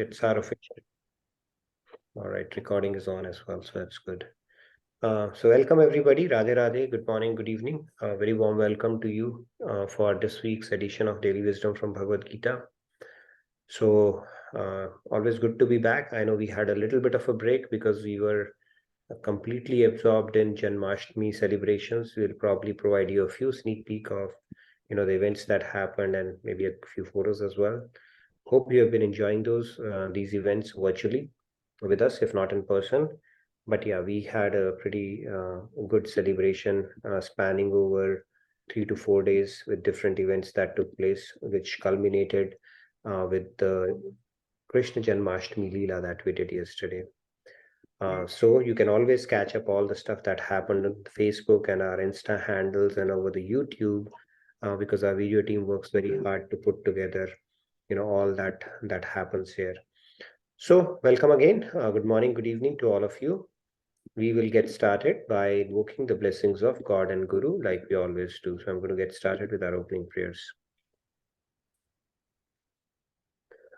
it's our official. All right, recording is on as well, so that's good. So welcome everybody. Radhe Radhe. Good morning, good evening. Very warm welcome to you for this week's edition of Daily Wisdom from Bhagavad Gita. So always good to be back. I know we had a little bit of a break because we were completely absorbed in Janmashtami celebrations. We'll probably provide you a few sneak peek of the events that happened and maybe a few photos as well. Hope you have been enjoying these events virtually with us, if not in person. But yeah, we had a pretty good celebration spanning over 3 to 4 days with different events that took place, which culminated with the Krishna Janmashtami Leela that we did yesterday. So you can always catch up all the stuff that happened on Facebook and our Insta handles and over the YouTube, because our video team works very hard to put together, all that happens here. So welcome again. Good morning, good evening to all of you. We will get started by invoking the blessings of God and Guru like we always do. So I'm going to get started with our opening prayers.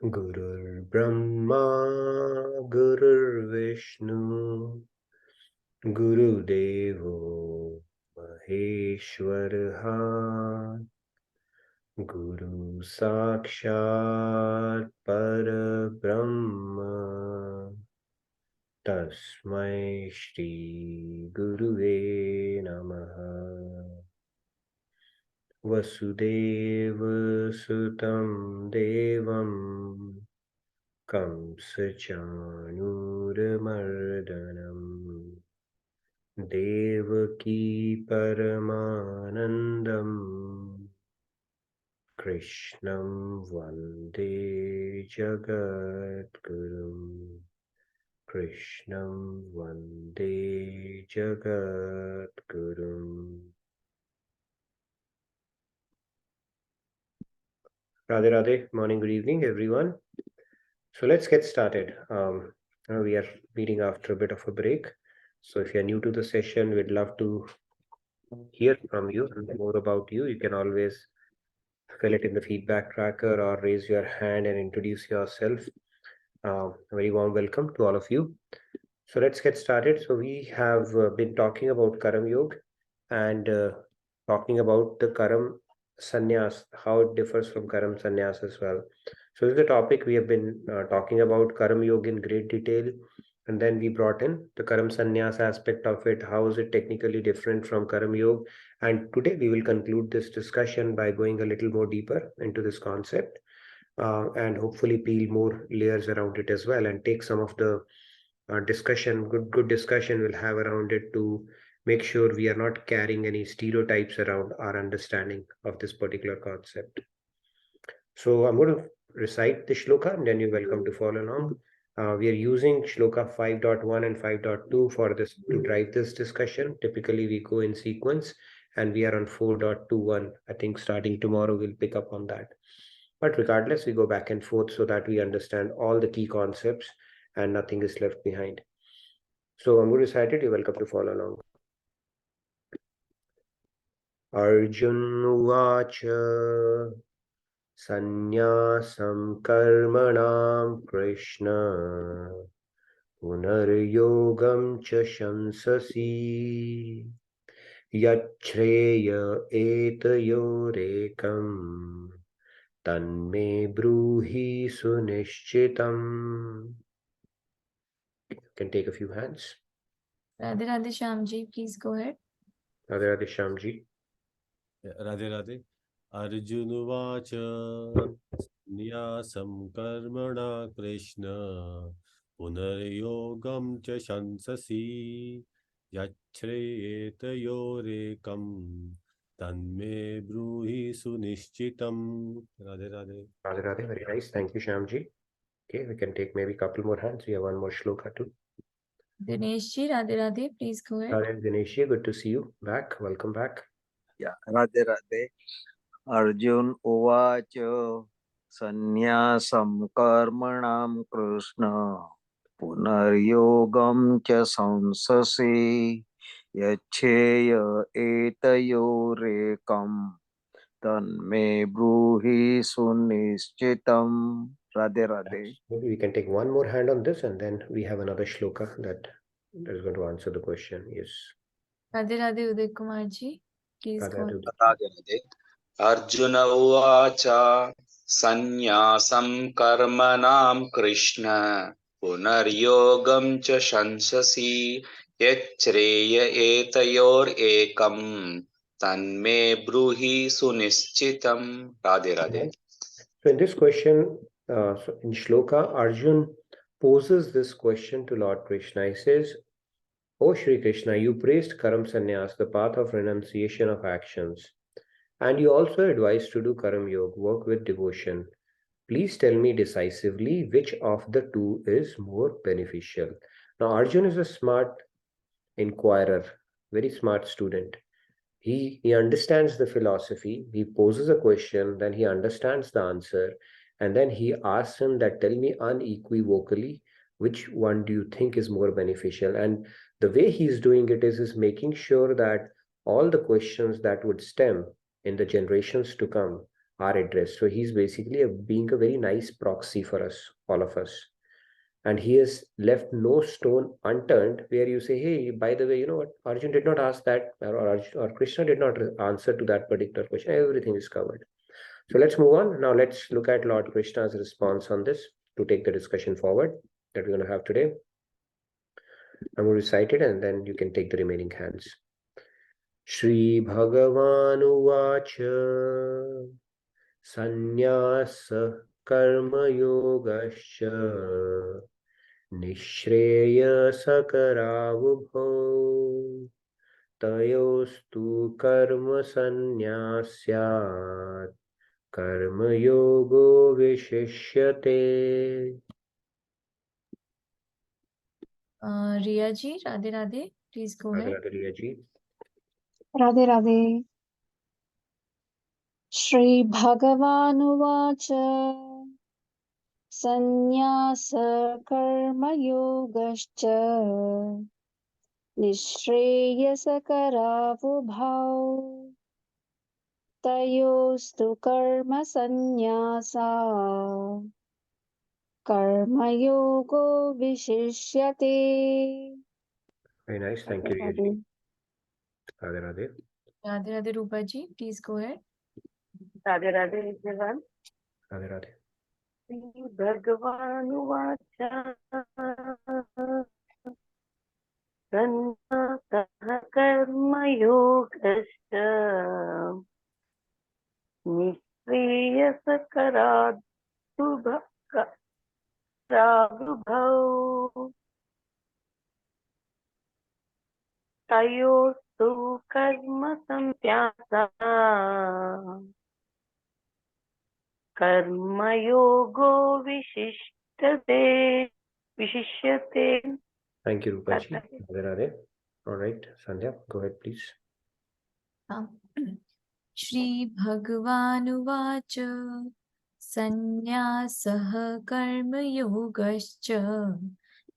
Gurur Brahma, Gurur Vishnu, Guru Devo Maheshwaraha, Guru Sakshat Parabrahma, Tasmai Shri Guruve Namaha. Vasudeva Sutam Devam Kamsa Chanuramardanam Devaki Paramanandam Krishnam Vande Jagadgurum. Krishnam Vande Jagadgurum. Radhe Radhe, morning, good evening, everyone. So let's get started. We are meeting after a bit of a break. So if you're new to the session, we'd love to hear from you and more about you. You can always fill it in the feedback tracker or raise your hand and introduce yourself. A very warm welcome to all of you. So let's get started. So we have been talking about Karam Yoga and talking about the Karam Sanyas, how it differs from Karam Sanyas as well. So this is the topic we have been talking about Karam Yoga in great detail. And then we brought in the Karam Sanyas aspect of it. How is it technically different from Karam Yoga? And today we will conclude this discussion by going a little more deeper into this concept and hopefully peel more layers around it as well and take some of the discussion, good discussion we'll have around it to make sure we are not carrying any stereotypes around our understanding of this particular concept. So I'm going to recite the shloka and then you're welcome to follow along. We are using shloka 5.1 and 5.2 for this to drive this discussion. Typically we go in sequence and we are on 4.21. I think starting tomorrow we'll pick up on that. But regardless, we go back and forth so that we understand all the key concepts and nothing is left behind. So I'm going to recite it. You're welcome to follow along. Arjun Uvacha Sanyasam Karmanam Krishna Punaryogam Cha Shansasi Yachreya Etayorekam Tanme Bruhi Sunishchitam. You can take a few hands. Radhe Radhe Shyamji, please go ahead. Radhe Radhe Shyamji. Radhe Radhe. Arjunuvacha Nyasam Karmana Krishna Punaryogam Cha Shansasi Yachreyetayorekam Tanme Bruhi Sunishchitam. Radhe Radhe. Radhe Radhe, very nice. Thank you, Shyamji. Okay, we can take maybe a couple more hands. We have one more shloka too. Dineshji, Radhe Radhe, please go ahead. Radhe Dineshji, good to see you back. Welcome back. Yeah, Radhe Radhe. Arjun Uvacha Sanyasam Karmanam Krishna Punaryogam Cha Samsasi Yacheya Etayorekam Tanme Bruhi Sunishchitam. Radhe Radhe. Maybe we can take one more hand on this, and then we have another shloka that is going to answer the question. Yes. Radhe Radhe Uday Kumar ji. Please Radhe go ahead. Radhe. Radhe Radhe. Arjuna Uvacha Sanyasam Karmanam Krishna Punaryogam Cha Shansasi Yachreya Etayor Ekam Tanme Bruhi Sunischitam. Radhe Radhe. So in this question, so in shloka, Arjun poses this question to Lord Krishna. He says, "O Shri Krishna, you praised Karam Sannyas, the path of renunciation of actions, and you also advised to do Karam Yoga, work with devotion. Please tell me decisively which of the two is more beneficial." Now, Arjun is a smart inquirer, very smart student. He understands the philosophy, he poses a question, then he understands the answer, and then he asks him that, tell me unequivocally which one do you think is more beneficial. And the way he's doing it is making sure that all the questions that would stem in the generations to come are addressed. So he's basically being a very nice proxy for us, all of us. And he has left no stone unturned where you say, hey, by the way, you know what, Arjun did not ask that, or Krishna did not answer to that particular question. Everything is covered. So let's move on. Now let's look at Lord Krishna's response on this to take the discussion forward that we're going to have today. I'm going to recite it and then you can take the remaining hands. Shri Bhagavan Uvacha Sanyasa Karma Yogascha Nishreyasakaravubho Tayostu Karma Sannyasya Karma Yogo Vishishyate. Riya ji, Radhe Radhe. Please go ahead. Radhe Riya ji. Radhe Radhe. Shri Bhagavanuvacha Sanyasa Karma Yogascha Nishreyasakaravubhau Tayostu Karma Sannyasa Karma Yogo Vishishyate. Very nice. Thank you, Riya ji. Radhe Radhe. Radhe Radhe Rupa ji. Please go ahead. Radhe Radhe everyone. Radhe Radhe. Shri Bhagavanuvacha Sannasah Karma Yogascha Nishreyasakaradubhau Tayostu Karma Samyasa Karma Yogo Vishishyate. Thank you, Rupa ji. Radhe Radhe. All right, Sandhya, go ahead, please. Shri Bhagavanuvacha Sanyasah Karma Yogascha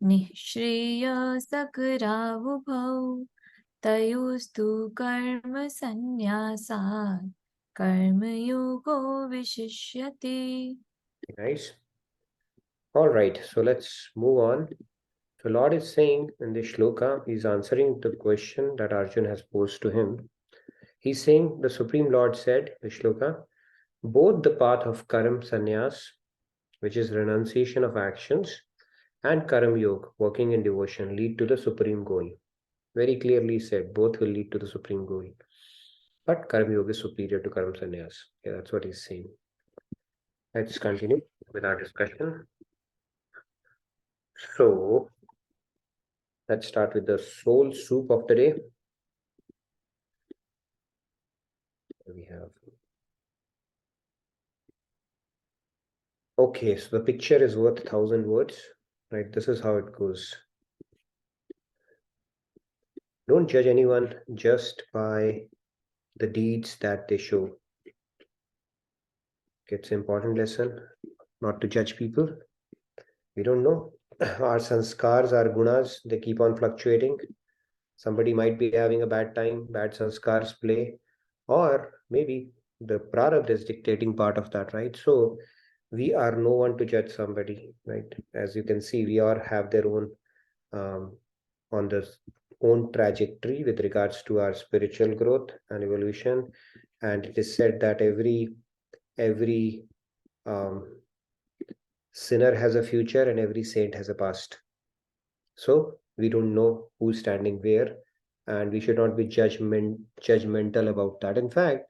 Nishreyasakaravubhau Tayostu Karma Sannyasa Karma Yogo Vishishyate. Nice. All right, so let's move on. So Lord is saying in this shloka, he's answering the question that Arjun has posed to him. He's saying the Supreme Lord said, the shloka, both the path of Karam Sanyas, which is renunciation of actions, and Karam Yoga, working in devotion, lead to the supreme goal. Very clearly said, both will lead to the supreme goal. But Karam Yoga is superior to Karam Sanyas. Yeah, that's what he's saying. Let's continue with our discussion. So, let's start with the soul soup of the day. We have. Okay, so the picture is worth 1,000 words, right? This is how it goes. Don't judge anyone just by the deeds that they show. It's an important lesson not to judge people. We don't know. Our sanskars, our gunas, they keep on fluctuating. Somebody might be having a bad time, bad sanskars play, or maybe the prarabdha is dictating part of that, right? So we are no one to judge somebody, right? As you can see, we all have their own on this own trajectory with regards to our spiritual growth and evolution. And it is said that every um, sinner has a future and every saint has a past. So we don't know who's standing where, and we should not be judgmental about that. In fact,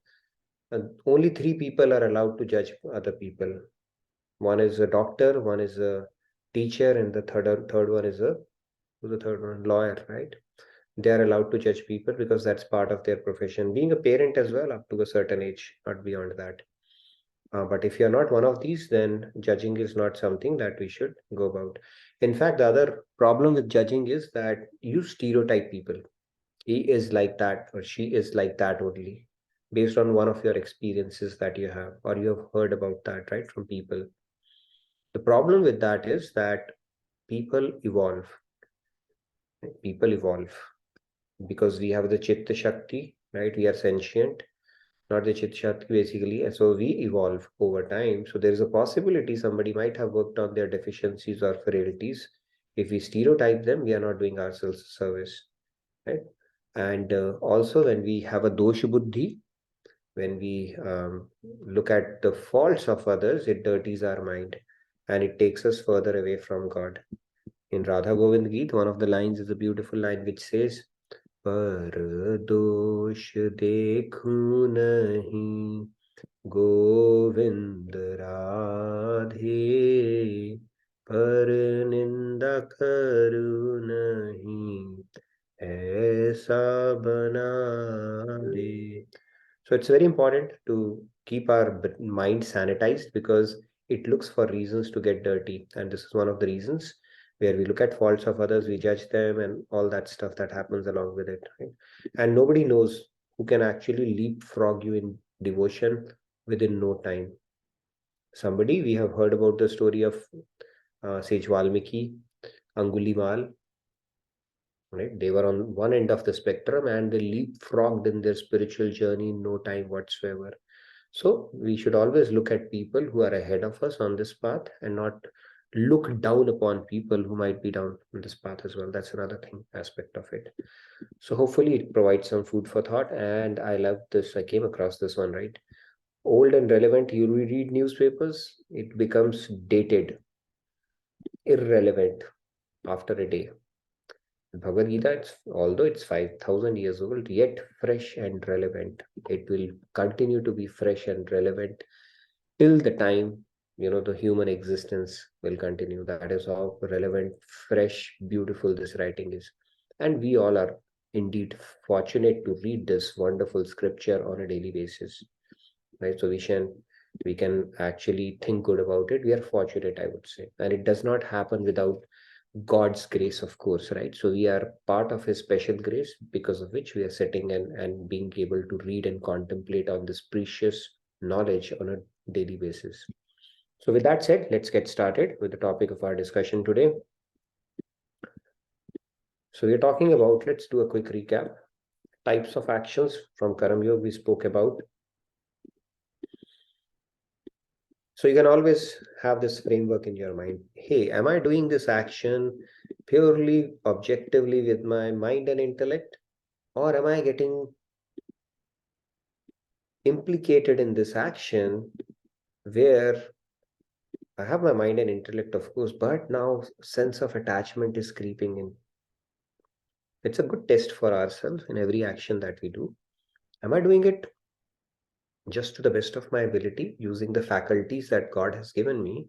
only three people are allowed to judge other people. One is a doctor, one is a teacher, and the third one is who's the third one? Lawyer, right? They are allowed to judge people because that's part of their profession. Being a parent as well, up to a certain age, not beyond that. But if you're not one of these, then judging is not something that we should go about. In fact, the other problem with judging is that you stereotype people. He is like that or she is like that only based on one of your experiences that you have or you have heard about that, right, from people. The problem with that is that people evolve. People evolve because we have the Chitta Shakti, right? We are sentient, not the Chitta Shakti basically. And so we evolve over time. So there is a possibility somebody might have worked on their deficiencies or frailties. If we stereotype them, we are not doing ourselves a service, right? And also when we have a dosha buddhi, when we look at the faults of others, it dirties our mind and it takes us further away from God. In Radha Govind Geet, one of the lines is a beautiful line which says, पर दोष देखूं नहीं गोविंद राधे पर निंदा करूं नहीं ऐसा बना दे. So it's very important to keep our mind sanitized because it looks for reasons to get dirty. And this is one of the reasons where we look at faults of others, we judge them and all that stuff that happens along with it. Right? And nobody knows who can actually leapfrog you in devotion within no time. Somebody, we have heard about the story of Sage Valmiki, Angulimal, right? They were on one end of the spectrum and they leapfrogged in their spiritual journey in no time whatsoever. So we should always look at people who are ahead of us on this path and not look down upon people who might be down on this path as well. That's another thing, aspect of it. So hopefully it provides some food for thought. And I love this. I came across this one, right? Old and relevant. You read newspapers, it becomes dated, irrelevant after a day. Bhagavad Gita, although it's 5,000 years old, yet fresh and relevant. It will continue to be fresh and relevant till the time, the human existence will continue. That is how relevant, fresh, beautiful this writing is. And we all are indeed fortunate to read this wonderful scripture on a daily basis, right? So we can actually think good about it. We are fortunate, I would say. And it does not happen without God's grace, of course, right? So we are part of his special grace because of which we are sitting and being able to read and contemplate on this precious knowledge on a daily basis. So with that said, let's get started with the topic of our discussion today. So we're talking about, let's do a quick recap. Types of actions from Karm Yoga we spoke about. So you can always have this framework in your mind. Hey, am I doing this action purely objectively with my mind and intellect? Or am I getting implicated in this action where I have my mind and intellect, of course, but now sense of attachment is creeping in? It's a good test for ourselves in every action that we do. Am I doing it just to the best of my ability using the faculties that God has given me?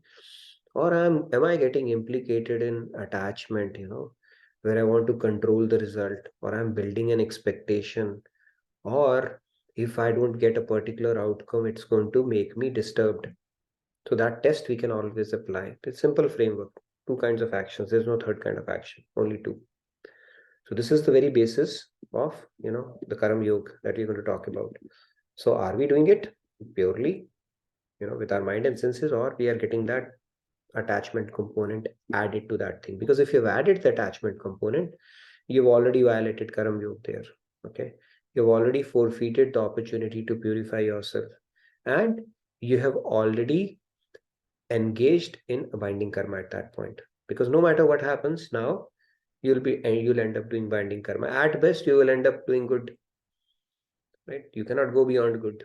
Or am I getting implicated in attachment, where I want to control the result, or I'm building an expectation, or if I don't get a particular outcome, it's going to make me disturbed. So that test we can always apply. It's simple framework. Two kinds of actions. There's no third kind of action, only two. So this is the very basis of, the Karm Yoga that we're going to talk about. So are we doing it purely, with our mind and senses, or we are getting that attachment component added to that thing? Because if you've added the attachment component, you've already violated Karm Yoga there. Okay. You've already forfeited the opportunity to purify yourself. And you have already engaged in a binding karma at that point. Because no matter what happens now, you'll end up doing binding karma. At best, you will end up doing good, right? You cannot go beyond good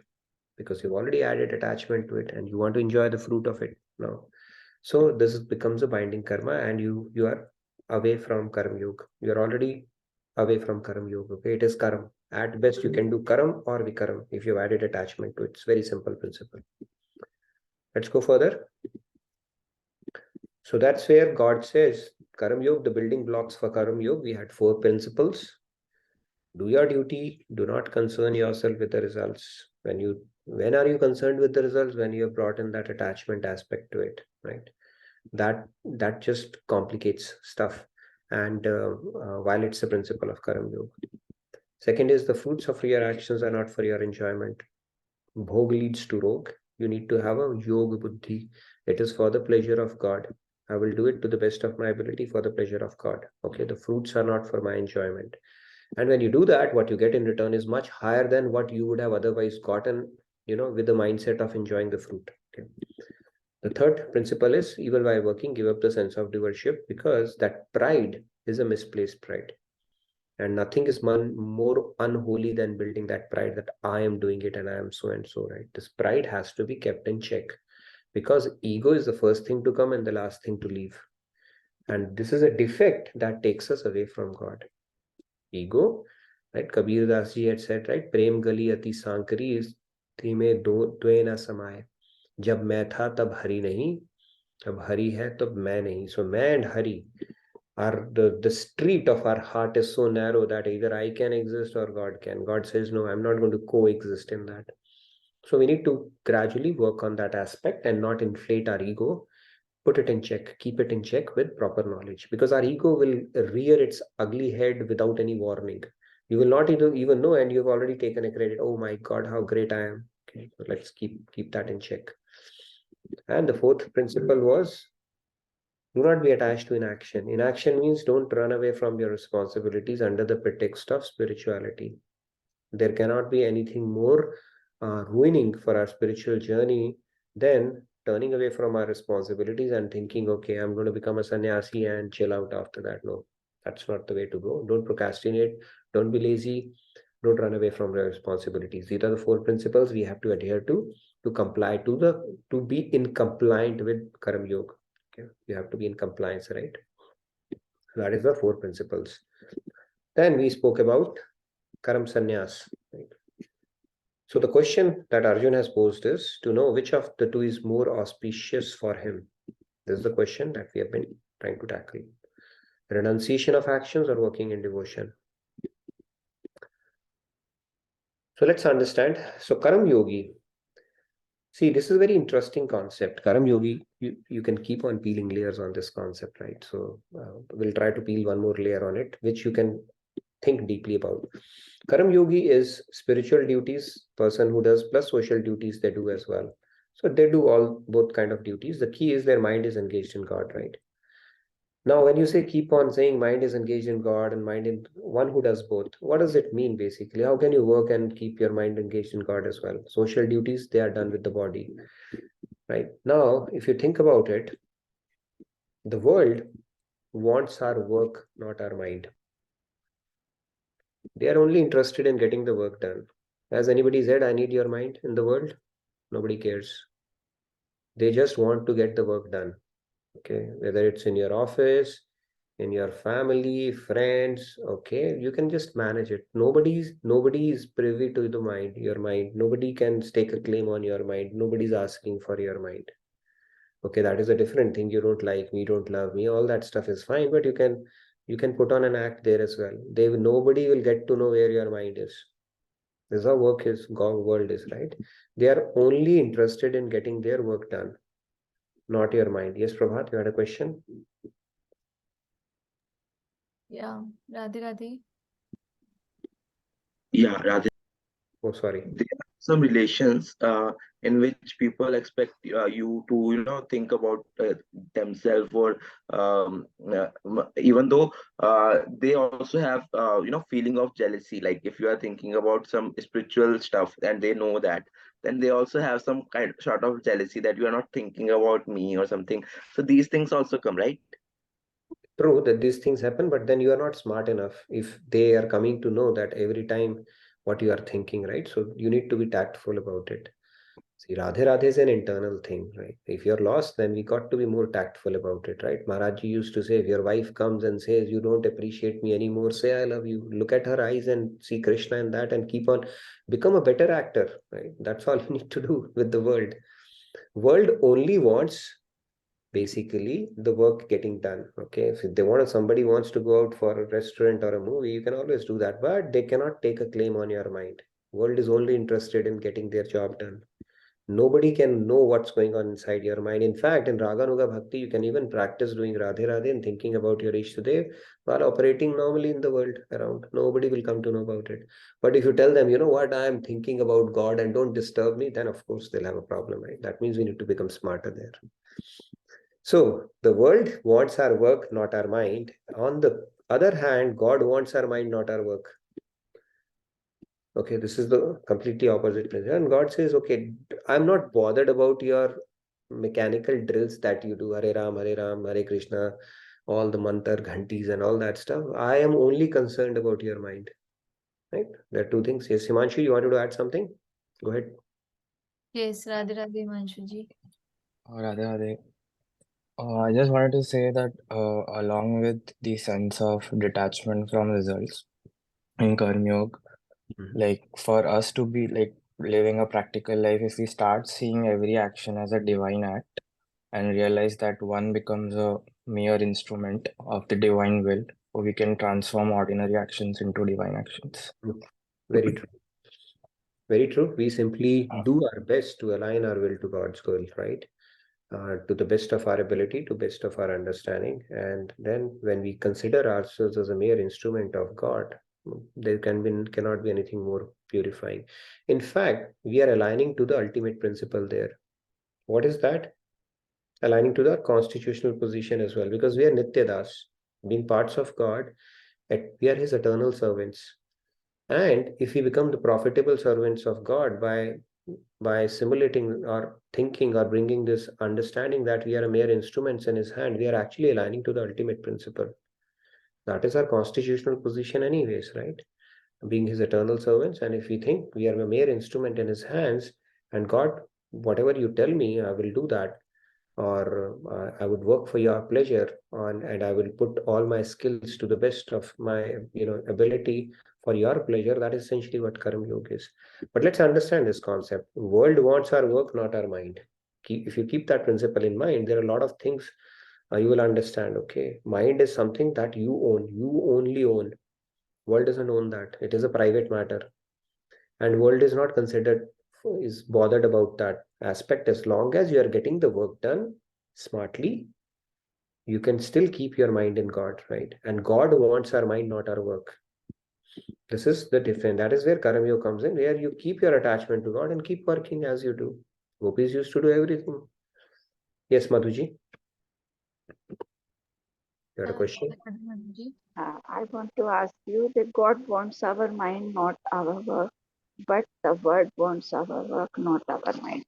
because you've already added attachment to it and you want to enjoy the fruit of it now. So becomes a binding karma, and you are away from karma yoga. You're already away from karma yoga. Okay, it is karma. At best, you can do karam or vikaram if you've added attachment to it. It's very simple principle. Let's go further. So that's where God says, Karam Yoga, the building blocks for Karam Yoga, we had 4 principles. Do your duty, do not concern yourself with the results. When are you concerned with the results? When you have brought in that attachment aspect to it, right? That just complicates stuff. And while it's the principle of Karam Yoga. Second is the fruits of your actions are not for your enjoyment. Bhog leads to rog. You need to have a yoga buddhi. It is for the pleasure of God. I will do it to the best of my ability for the pleasure of God. Okay, the fruits are not for my enjoyment. And when you do that, what you get in return is much higher than what you would have otherwise gotten, with the mindset of enjoying the fruit. Okay. The third principle is, even while working, give up the sense of doership, because that pride is a misplaced pride. And nothing is more unholy than building that pride that I am doing it and I am so and so, right? This pride has to be kept in check, because ego is the first thing to come and the last thing to leave. And this is a defect that takes us away from God. Ego, right? Kabir Das ji had said, right? Prem gali ati sankari is dhime dwe na samaye. Jab main tha tab hari nahi, jab hari hai tab main nahi. So main and hari are the street of our heart is so narrow that either I can exist or God can. God says, no, I'm not going to coexist in that. So we need to gradually work on that aspect and not inflate our ego. Put it in check, keep it in check with proper knowledge, because our ego will rear its ugly head without any warning. You will not even know, and you've already taken a credit. Oh my God, how great I am. Okay, so let's keep that in check. And the fourth principle was, do not be attached to inaction. Inaction means don't run away from your responsibilities under the pretext of spirituality. There cannot be anything more ruining for our spiritual journey than turning away from our responsibilities and thinking, okay, I'm going to become a sannyasi and chill out after that. No, that's not the way to go. Don't procrastinate. Don't be lazy. Don't run away from your responsibilities. These are the 4 principles we have to adhere to comply to be in compliant with Karma Yoga. Okay, you have to be in compliance, right? That is the 4 principles. Then we spoke about Karam Sanyas. Right? So the question that Arjun has posed is to know which of the 2 is more auspicious for him. This is the question that we have been trying to tackle. Renunciation of actions or working in devotion. So let's understand. So Karam Yogi. See, this is a very interesting concept. Karam Yogi, you can keep on peeling layers on this concept, right? So we'll try to peel one more layer on it, which you can think deeply about. Karam Yogi is spiritual duties, person who does, plus social duties they do as well. So they do both kind of duties. The key is their mind is engaged in God, right? Now, when you say keep on saying mind is engaged in God and mind in one who does both, what does it mean basically? How can you work and keep your mind engaged in God as well? Social duties, they are done with the body, right? Now, if you think about it, the world wants our work, not our mind. They are only interested in getting the work done. Has anybody said, I need your mind in the world? Nobody cares. They just want to get the work done. Okay, whether it's in your office, in your family, friends, okay, you can just manage it. Nobody is privy to your mind. Nobody can stake a claim on your mind. Nobody's asking for your mind. Okay, that is a different thing. You don't like me, don't love me, all that stuff is fine, but you can put on an act there as well. Nobody will get to know where your mind is. This is how world is, right? They are only interested in getting their work done, not your mind. Yes, Prabhat, you had a question? Yeah, Radhe Radhe. Yeah, rather Oh, sorry. there are some relations in which people expect you to, think about themselves, or even though they also have, feeling of jealousy. Like if you are thinking about some spiritual stuff and they know that, then they also have some kind sort of jealousy that you are not thinking about me or something. So these things also come, right? True that these things happen, but then you are not smart enough if they are coming to know that every time what you are thinking, right? So you need to be tactful about it. See, Radhe Radhe is an internal thing, right? If you're lost, then we got to be more tactful about it, right? Maharaj used to say, if your wife comes and says, you don't appreciate me anymore, say, I love you. Look at her eyes and see Krishna in that and keep on, become a better actor, right? That's all you need to do with the world. World only wants basically the work getting done. Okay, if they want, somebody wants to go out for a restaurant or a movie, you can always do that, but they cannot take a claim on your mind. World is only interested in getting their job done. Nobody can know what's going on inside your mind. In fact, in Raganuga Bhakti, you can even practice doing Radhe Radhe and thinking about your Ishtadev while operating normally in the world around. Nobody will come to know about it. But if you tell them, you know what, I am thinking about God and don't disturb me, then of course they'll have a problem, right? That means we need to become smarter there. So the world wants our work, not our mind. On the other hand, God wants our mind, not our work. Okay, this is the completely opposite place. And God says, okay, I'm not bothered about your mechanical drills that you do, Hare Ram, Hare Krishna, all the mantra, ghantis and all that stuff. I am only concerned about your mind. Right? There are two things. Yes, Himanshu, you wanted to add something? Go ahead. Yes, Radhe Radhe, Himanshu ji. Radhe Radhe. I just wanted to say that along with the sense of detachment from results in Karm Yoga, like for us to be like living a practical life, if we start seeing every action as a divine act and realize that one becomes a mere instrument of the divine will, we can transform ordinary actions into divine actions. Very true. Very true. We simply do our best to align our will to God's will, right? To the best of our ability, to best of our understanding. And then when we consider ourselves as a mere instrument of God, there cannot be anything more purifying. In fact, we are aligning to the ultimate principle there. What is that? Aligning to the constitutional position as well, because we are Nityadas, being parts of God, we are his eternal servants. And if we become the profitable servants of God by simulating or thinking or bringing this understanding that we are a mere instruments in his hand, we are actually aligning to the ultimate principle. That is our constitutional position anyways, right? Being his eternal servants. And if we think we are a mere instrument in his hands, and God, whatever you tell me, I will do that, or I would work for your pleasure and I will put all my skills to the best of my ability for your pleasure. That is essentially what Karma Yoga is. But let's understand this concept. World wants our work, not our mind. If you keep that principle in mind, there are a lot of things you will understand. Okay, mind is something that you own. You only own. World doesn't own that. It is a private matter, and world is not considered is bothered about that aspect. As long as you are getting the work done smartly, you can still keep your mind in God, right? And God wants our mind, not our work. This is the difference. That is where Karma Yoga comes in, where you keep your attachment to God and keep working as you do. Gopis used to do everything. Yes, Madhuji, you had a question? Madhuji. I want to ask you that God wants our mind, not our work, but the word wants our work, not our mind.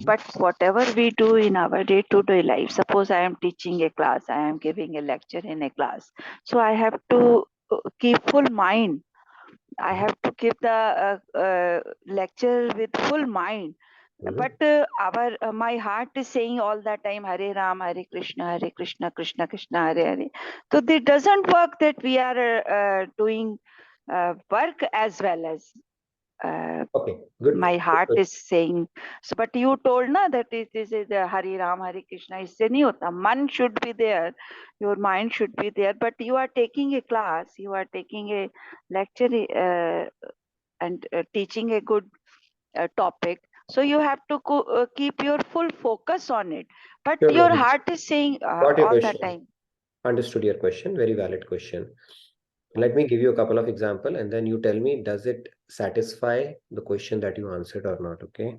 But whatever we do in our day-to-day life, suppose I am teaching a class, I am giving a lecture in a class, so I have to keep full mind. I have to give the lecture with full mind. But my heart is saying all the time Hare Ram, Hare Krishna, Krishna Krishna, Hare Hare. So it doesn't work that we are doing work as well as Okay, good. my heart Good. is saying. So, but you told na that it is the Hare Ram, Hare Krishna. इससे नहीं होता. Man should be there, your mind should be there. But you are taking a class, you are taking a lecture and teaching a good topic. So you have to keep your full focus on it. But Sure, your Madhuji. heart is saying Got your all the question. time. Understood your question. Very valid question. Let me give you a couple of examples and then you tell me, does it satisfy the question that you answered or not? Okay.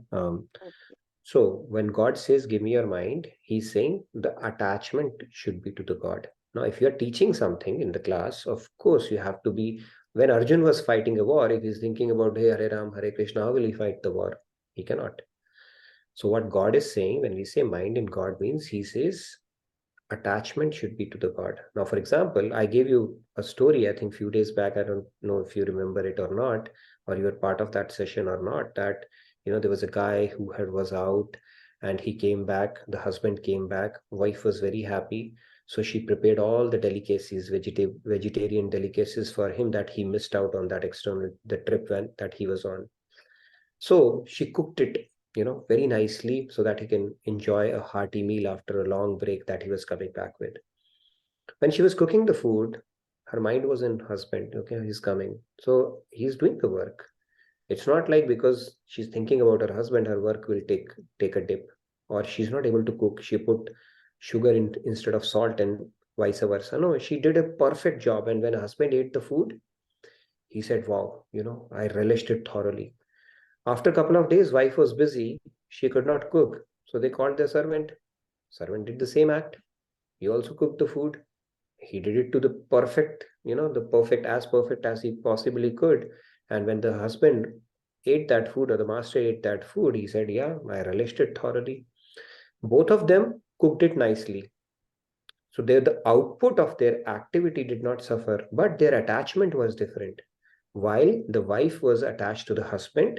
So when God says, give me your mind, he's saying the attachment should be to the God. Now, if you're teaching something in the class, of course, you have to be, when Arjun was fighting a war, if he's thinking about, hey, Hare Ram, Hare Krishna, how will he fight the war? He cannot. So what God is saying, when we say mind in God, means he says attachment should be to the God. Now, for example, I gave you a story, I think few days back. I don't know if you remember it or not, or you were part of that session or not, that, there was a guy who was out and he came back, the husband came back, wife was very happy. So she prepared all the delicacies, vegetarian delicacies for him that he missed out on the trip that he was on. So she cooked it, very nicely so that he can enjoy a hearty meal after a long break that he was coming back with. When she was cooking the food, her mind was in husband. Okay, he's coming. So he's doing the work. It's not like because she's thinking about her husband, her work will take a dip, or she's not able to cook. She put sugar instead of salt and vice versa. No, she did a perfect job. And when her husband ate the food, he said, wow, I relished it thoroughly. After a couple of days, wife was busy. She could not cook. So they called the servant. Servant did the same act. He also cooked the food. He did it to the perfect, as perfect as he possibly could. And when the husband ate that food, or the master ate that food, he said, yeah, I relished it thoroughly. Both of them cooked it nicely. So the output of their activity did not suffer, but their attachment was different. While the wife was attached to the husband,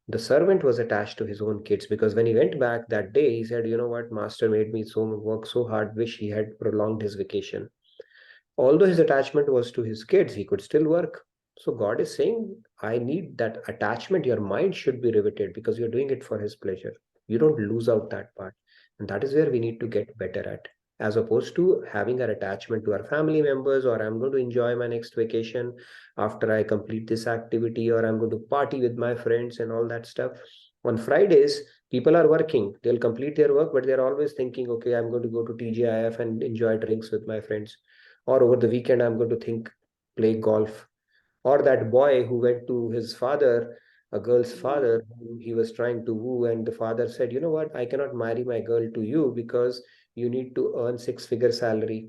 the servant was attached to his own kids, because when he went back that day, he said, you know what, master made me work so hard, wish he had prolonged his vacation. Although his attachment was to his kids, he could still work. So God is saying, I need that attachment. Your mind should be riveted because you're doing it for his pleasure. You don't lose out that part. And that is where we need to get better at, as opposed to having our attachment to our family members, or I'm going to enjoy my next vacation after I complete this activity, or I'm going to party with my friends and all that stuff. On Fridays, people are working. They'll complete their work, but they're always thinking, okay, I'm going to go to TGIF and enjoy drinks with my friends. Or over the weekend, I'm going to play golf. Or that boy who went to his father, a girl's father, who he was trying to woo, and the father said, you know what, I cannot marry my girl to you because you need to earn six-figure salary.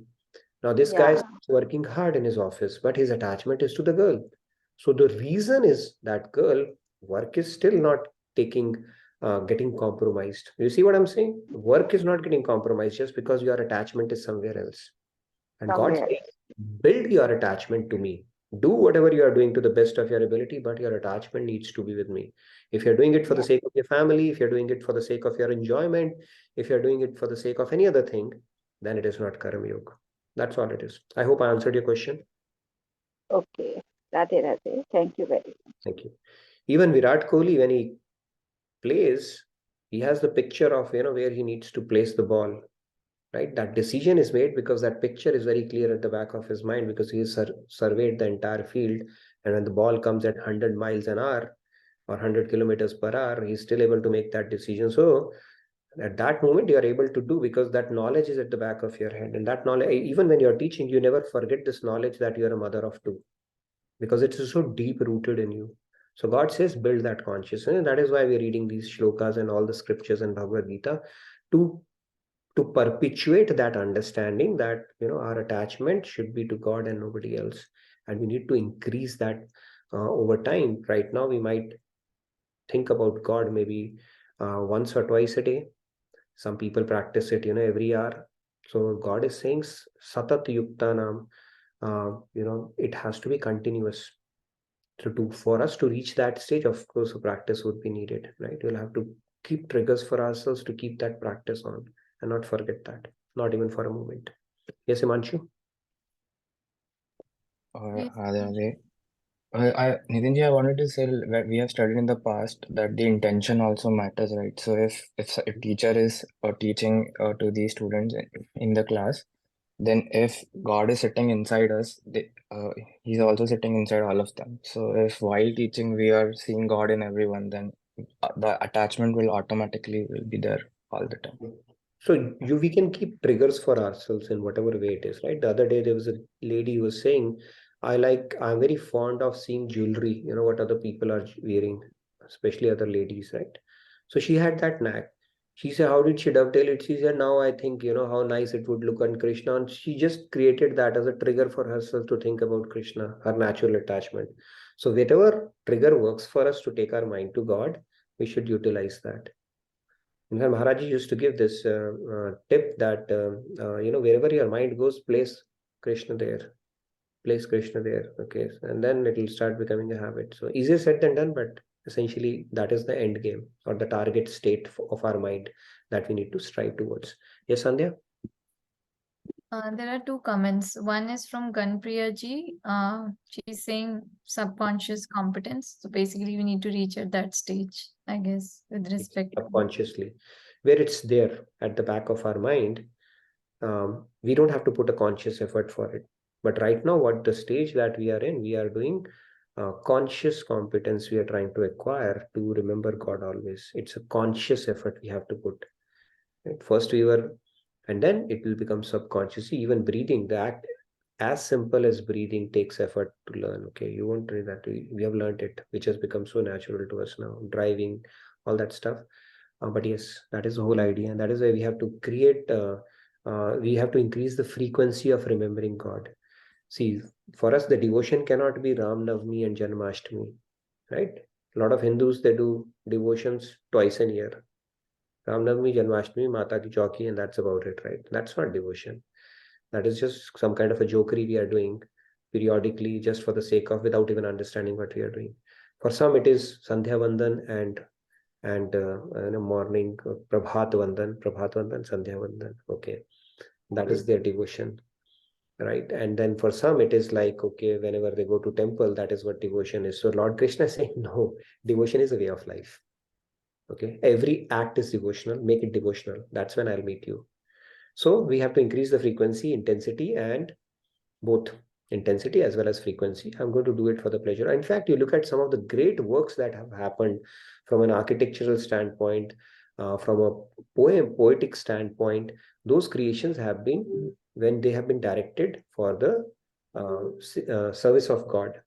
Now, this guy is working hard in his office, but his attachment is to the girl. So the reason is that girl, work is still not getting compromised. You see what I'm saying? Work is not getting compromised just because your attachment is somewhere else. And God says, build your attachment to me. Do whatever you are doing to the best of your ability, but your attachment needs to be with me. If you're doing it for the sake of your family, if you're doing it for the sake of your enjoyment, if you're doing it for the sake of any other thing, then it is not Karma Yoga. That's all it is. I hope I answered your question. Okay. Radhe Radhe. Thank you very much. Thank you. Even Virat Kohli, when he plays, he has the picture of, where he needs to place the ball. Right, that decision is made because that picture is very clear at the back of his mind, because he has surveyed the entire field, and when the ball comes at 100 miles an hour or 100 kilometers per hour, he's still able to make that decision. So at that moment, you are able to do, because that knowledge is at the back of your head. And that knowledge, even when you're teaching, you never forget this knowledge that you're a mother of two, because it is so deep rooted in you. So God says, build that consciousness. And that is why we're reading these shlokas and all the scriptures in Bhagavad Gita, to perpetuate that understanding that, our attachment should be to God and nobody else. And we need to increase that over time. Right now, we might think about God maybe once or twice a day. Some people practice it, every hour. So God is saying, Satat Yuktanam, it has to be continuous. So for us to reach that stage, of course, a practice would be needed, right? We'll have to keep triggers for ourselves to keep that practice on, and not forget that, not even for a moment. Yes, Imanshu? Nitinji, I wanted to say that we have studied in the past that the intention also matters, right? So if a teacher is teaching to these students in the class, then if God is sitting inside us, he's also sitting inside all of them. So if while teaching we are seeing God in everyone, then the attachment will automatically be there all the time. So we can keep triggers for ourselves in whatever way it is, right? The other day there was a lady who was saying, I'm very fond of seeing jewelry, what other people are wearing, especially other ladies, right? So she had that knack. She said, how did she dovetail it? She said, now I think, how nice it would look on Krishna. And she just created that as a trigger for herself to think about Krishna, her natural attachment. So whatever trigger works for us to take our mind to God, we should utilize that. In fact, Maharaji used to give this tip that, wherever your mind goes, place Krishna there. Place Krishna there. Okay. And then it will start becoming a habit. So easier said than done, but essentially that is the end game or the target state of our mind that we need to strive towards. Yes, Sandhya? There are two comments. One is from Ganpriya ji. She's saying subconscious competence. So basically, we need to reach at that stage, I guess, with respect to Subconsciously, where it's there at the back of our mind. We don't have to put a conscious effort for it. But right now, what the stage that we are in, we are doing conscious competence we are trying to acquire to remember God always. It's a conscious effort we have to put. Right? First we were, and then it will become subconscious. Even breathing, the act as simple as breathing takes effort to learn. Okay, you won't do that. We have learned it, which has become so natural to us now. Driving, all that stuff. But yes, that is the whole idea, and that is why we have to create. We have to increase the frequency of remembering God. See, for us, the devotion cannot be Ram Navami and Janmashtami, right? A lot of Hindus, they do devotions twice a year. Ram Navami, Janmashtami, Mata ki Chauki, and that's about it, right? That's not devotion. That is just some kind of a jokery we are doing periodically just for the sake of, without even understanding what we are doing. For some, it is Sandhya Vandan and morning Prabhat Vandan, Sandhya Vandan. Okay, that is their devotion, right? And then for some, it is like, okay, whenever they go to temple, that is what devotion is. So Lord Krishna is saying, no, devotion is a way of life. Okay, every act is devotional. Make it devotional. That's when I'll meet you. So we have to increase the frequency, intensity, and both intensity as well as frequency. I'm going to do it for the pleasure. In fact, you look at some of the great works that have happened from an architectural standpoint, from a poetic standpoint. Those creations have been, when they have been directed for the service of God.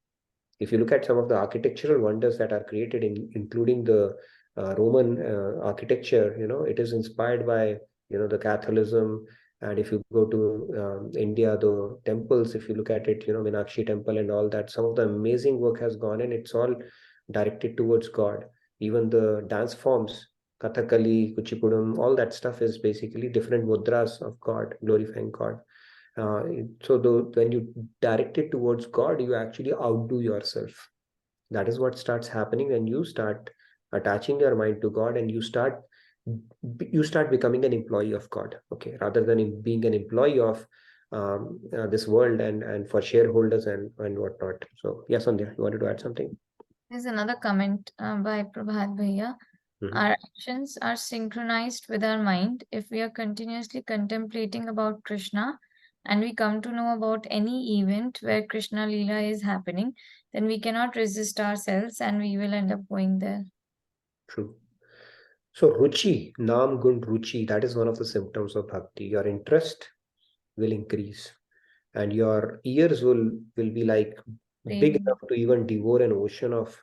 If you look at some of the architectural wonders that are created, including the Roman architecture, it is inspired by, the Catholicism. And if you go to India, the temples, if you look at it, Meenakshi temple and all that, some of the amazing work has gone, and it's all directed towards God. Even the dance forms, Kathakali, Kuchipudam, all that stuff is basically different mudras of God, glorifying God. When you direct it towards God, you actually outdo yourself. That is what starts happening when you start attaching your mind to God, and you start becoming an employee of God. Okay, rather than being an employee of this world and for shareholders and whatnot. So yes, Sandhya, you wanted to add something? There's another comment by Prabhat Bhaiya. Our actions are synchronized with our mind. If we are continuously contemplating about Krishna and we come to know about any event where Krishna Leela is happening, then we cannot resist ourselves and we will end up going there. True. So Ruchi, Nam Gun Ruchi, that is one of the symptoms of bhakti. Your interest will increase and your ears will be like big enough to even devour an ocean of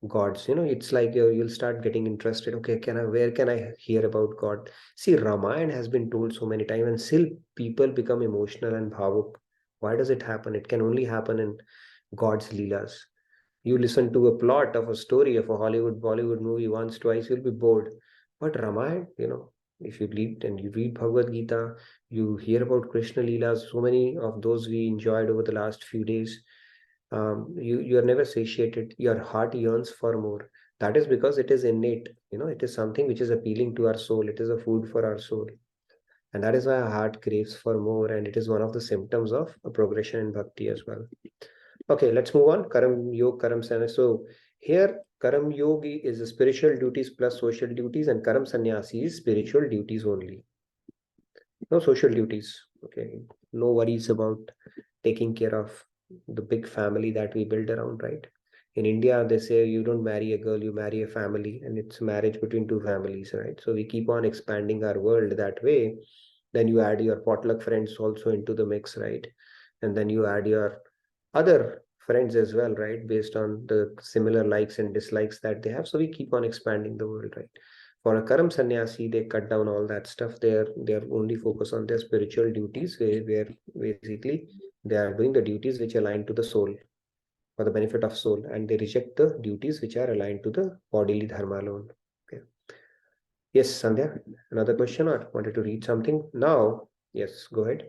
gods. It's like you'll start getting interested. Okay, where can I hear about God? See, Ramayana has been told so many times, and still people become emotional and bhavuk. Why does it happen? It can only happen in God's leelas. You listen to a plot of a story of a Bollywood movie once, twice, you'll be bored. But Ramayana, if you read Bhagavad Gita, you hear about Krishna Leelas, so many of those we enjoyed over the last few days. You are never satiated. Your heart yearns for more. That is because it is innate. It is something which is appealing to our soul. It is a food for our soul. And that is why our heart craves for more. And it is one of the symptoms of a progression in bhakti as well. Okay, let's move on. Karm Yoga, Karm Sanyas. So here, Karm Yogi is the spiritual duties plus social duties, and Karm Sannyasi is spiritual duties only. No social duties. Okay, no worries about taking care of the big family that we build around, right? In India, they say you don't marry a girl, you marry a family, and it's marriage between two families, right? So we keep on expanding our world that way. Then you add your potluck friends also into the mix, right? And then you add your other friends as well, right? Based on the similar likes and dislikes that they have. So we keep on expanding the world, right? For a Karam Sannyasi, they cut down all that stuff. They're only focused on their spiritual duties, where basically they are doing the duties which align to the soul, for the benefit of soul, and they reject the duties which are aligned to the bodily dharma alone. Yes, Sandhya, another question or wanted to read something? Now, yes, go ahead.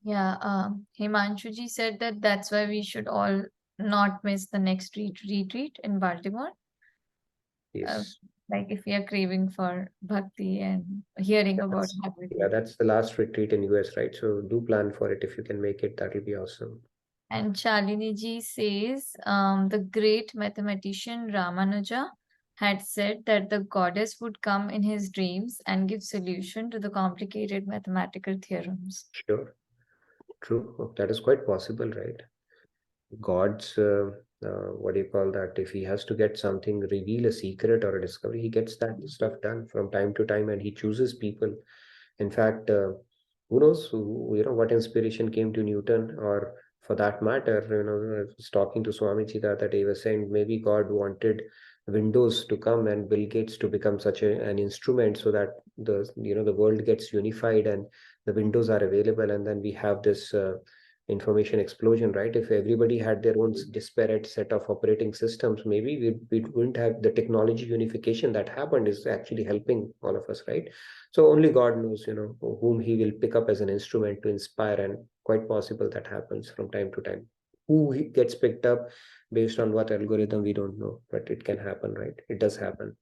Yeah, Himanshuji said that that's why we should all not miss the next retreat in Baltimore. Yes. Like if we are craving for bhakti and hearing about Bhagavad Yeah, Gita. that's the last retreat in US, right? So do plan for it if you can make it. That will be awesome. And Shalini ji says, the great mathematician Ramanuja had said that the goddess would come in his dreams and give solution to the complicated mathematical theorems. Sure. True. Oh, that is quite possible, right? God's, what do you call that? If he has to get something, reveal a secret or a discovery, he gets that stuff done from time to time and he chooses people. In fact, who knows what inspiration came to Newton, or for that matter, I was talking to Swamiji the other day. He was saying maybe God wanted Windows to come and Bill Gates to become such an instrument so that the world gets unified and the windows are available, and then we have this information explosion, right? If everybody had their own disparate set of operating systems, maybe we wouldn't have the technology unification that happened is actually helping all of us, right? So only God knows, whom he will pick up as an instrument to inspire, and quite possible that happens from time to time. Who he gets picked up based on what algorithm, we don't know, but it can happen, right? It does happen.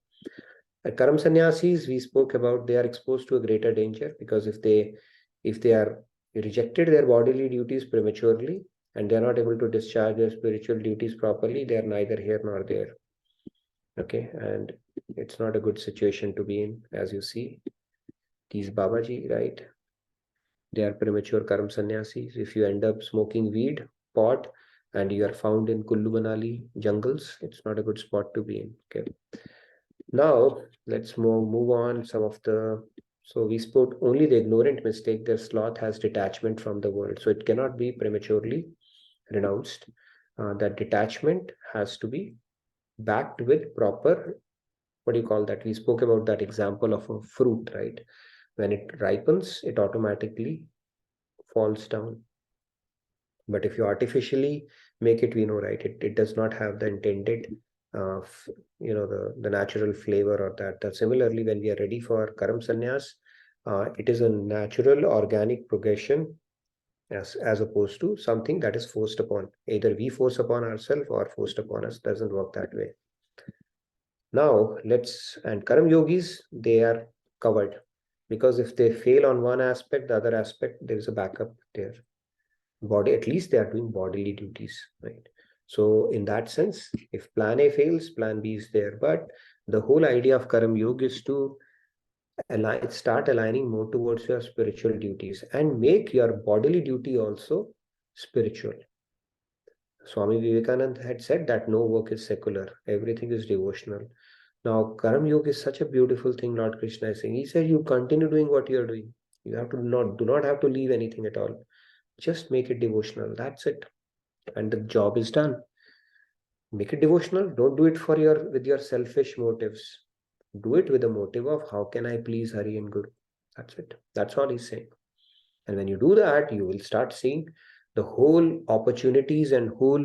Karam sannyasis, we spoke about, they are exposed to a greater danger because if they are rejected their bodily duties prematurely and they are not able to discharge their spiritual duties properly, they are neither here nor there. Okay, and it's not a good situation to be in, as you see. These Babaji, right? They are premature Karam sannyasis. If you end up smoking weed, pot, and you are found in Kullu Manali jungles, it's not a good spot to be in. Okay. Now let's move on. So we spoke only the ignorant mistake. Their sloth has detachment from the world, so it cannot be prematurely renounced. That detachment has to be backed with proper, what do you call that? We spoke about that example of a fruit, right? When it ripens, it automatically falls down. But if you artificially make it, we know, right? It does not have the intended, the natural flavor or that. Similarly, when we are ready for Karam Sannyas, it is a natural, organic progression as opposed to something that is forced upon. Either we force upon ourselves or forced upon us. Doesn't work that way. Now and Karam Yogis, they are covered because if they fail on one aspect, the other aspect, there is a backup there. At least they are doing bodily duties, right? So in that sense, if plan A fails, plan B is there. But the whole idea of Karam Yoga is to start aligning more towards your spiritual duties and make your bodily duty also spiritual. Swami Vivekananda had said that no work is secular, everything is devotional. Now, Karam Yoga is such a beautiful thing, Lord Krishna is saying. He said, you continue doing what you are doing. You have to do not have to leave anything at all. Just make it devotional. That's it. And the job is done. Make it devotional. Don't do it with your selfish motives. Do it with the motive of how can I please Hari and Guru. That's it. That's all he's saying. And when you do that, you will start seeing the whole opportunities and whole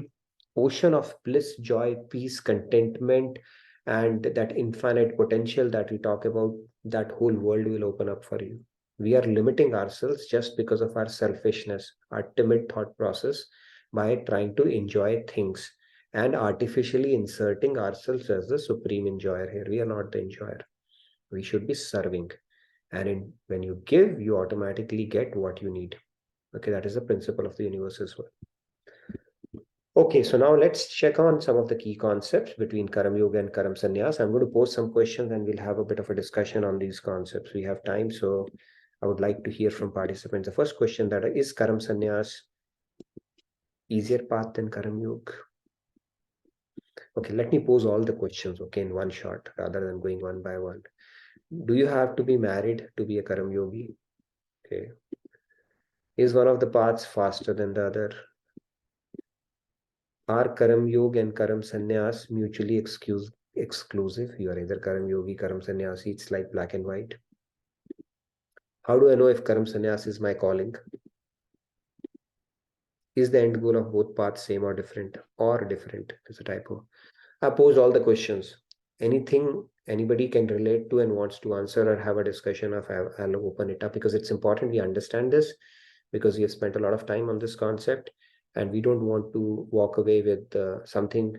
ocean of bliss, joy, peace, contentment, and that infinite potential that we talk about, that whole world will open up for you. We are limiting ourselves just because of our selfishness, our timid thought process, by trying to enjoy things and artificially inserting ourselves as the supreme enjoyer here. We are not the enjoyer. We should be serving. And when you give, you automatically get what you need. Okay, that is the principle of the universe as well. Okay, so now let's check on some of the key concepts between Karam Yoga and Karam Sannyas. I'm going to pose some questions and we'll have a bit of a discussion on these concepts. We have time, so I would like to hear from participants. The first question, that is Karam Sannyas easier path than Karam Yoga? Okay, let me pose all the questions, okay, in one shot rather than going one by one. Do you have to be married to be a Karam Yogi? Okay. Is one of the paths faster than the other? Are Karam Yoga and Karam Sannyas mutually exclusive? You are either Karam Yogi, Karam Sannyasi. It's like black and white. How do I know if Karam Sannyas is my calling? Is the end goal of both paths same or different? Or different? It's a typo. I posed all the questions. anything anybody can relate to and wants to answer or have a discussion of, I'll open it up, because it's important we understand this, because we have spent a lot of time on this concept and we don't want to walk away with something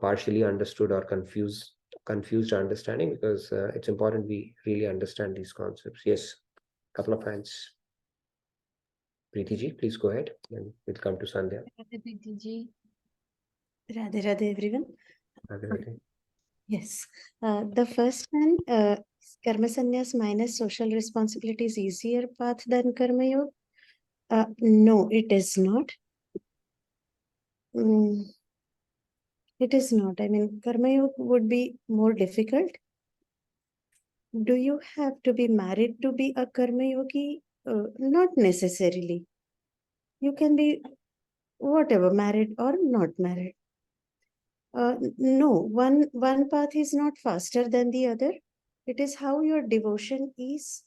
partially understood or confused understanding, because it's important we really understand these concepts. Yes, couple of hands. Preeti ji, please go ahead, and we'll come to Sandhya. Preeti ji. Radhe Radhe everyone. Radhe Radhe. Yes. The first one, Karma Sannyas minus social responsibility is easier path than Karma Yoga? No, it is not. It is not. I mean, Karma Yoga would be more difficult. Do you have to be married to be a Karma Yogi? Not necessarily. You can be whatever, married or not married. No, one path is not faster than the other. It is how your devotion is,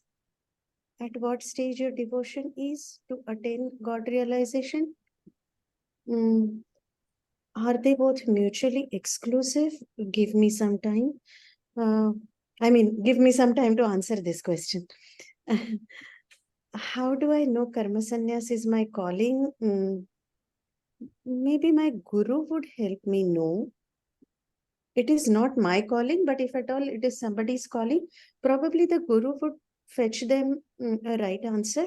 at what stage your devotion is to attain God realization. Are they both mutually exclusive? Give me some time. Give me some time to answer this question. How do I know Karma Sannyas is my calling? Maybe my guru would help me know. It is not my calling, but if at all it is somebody's calling, probably the guru would fetch them a right answer.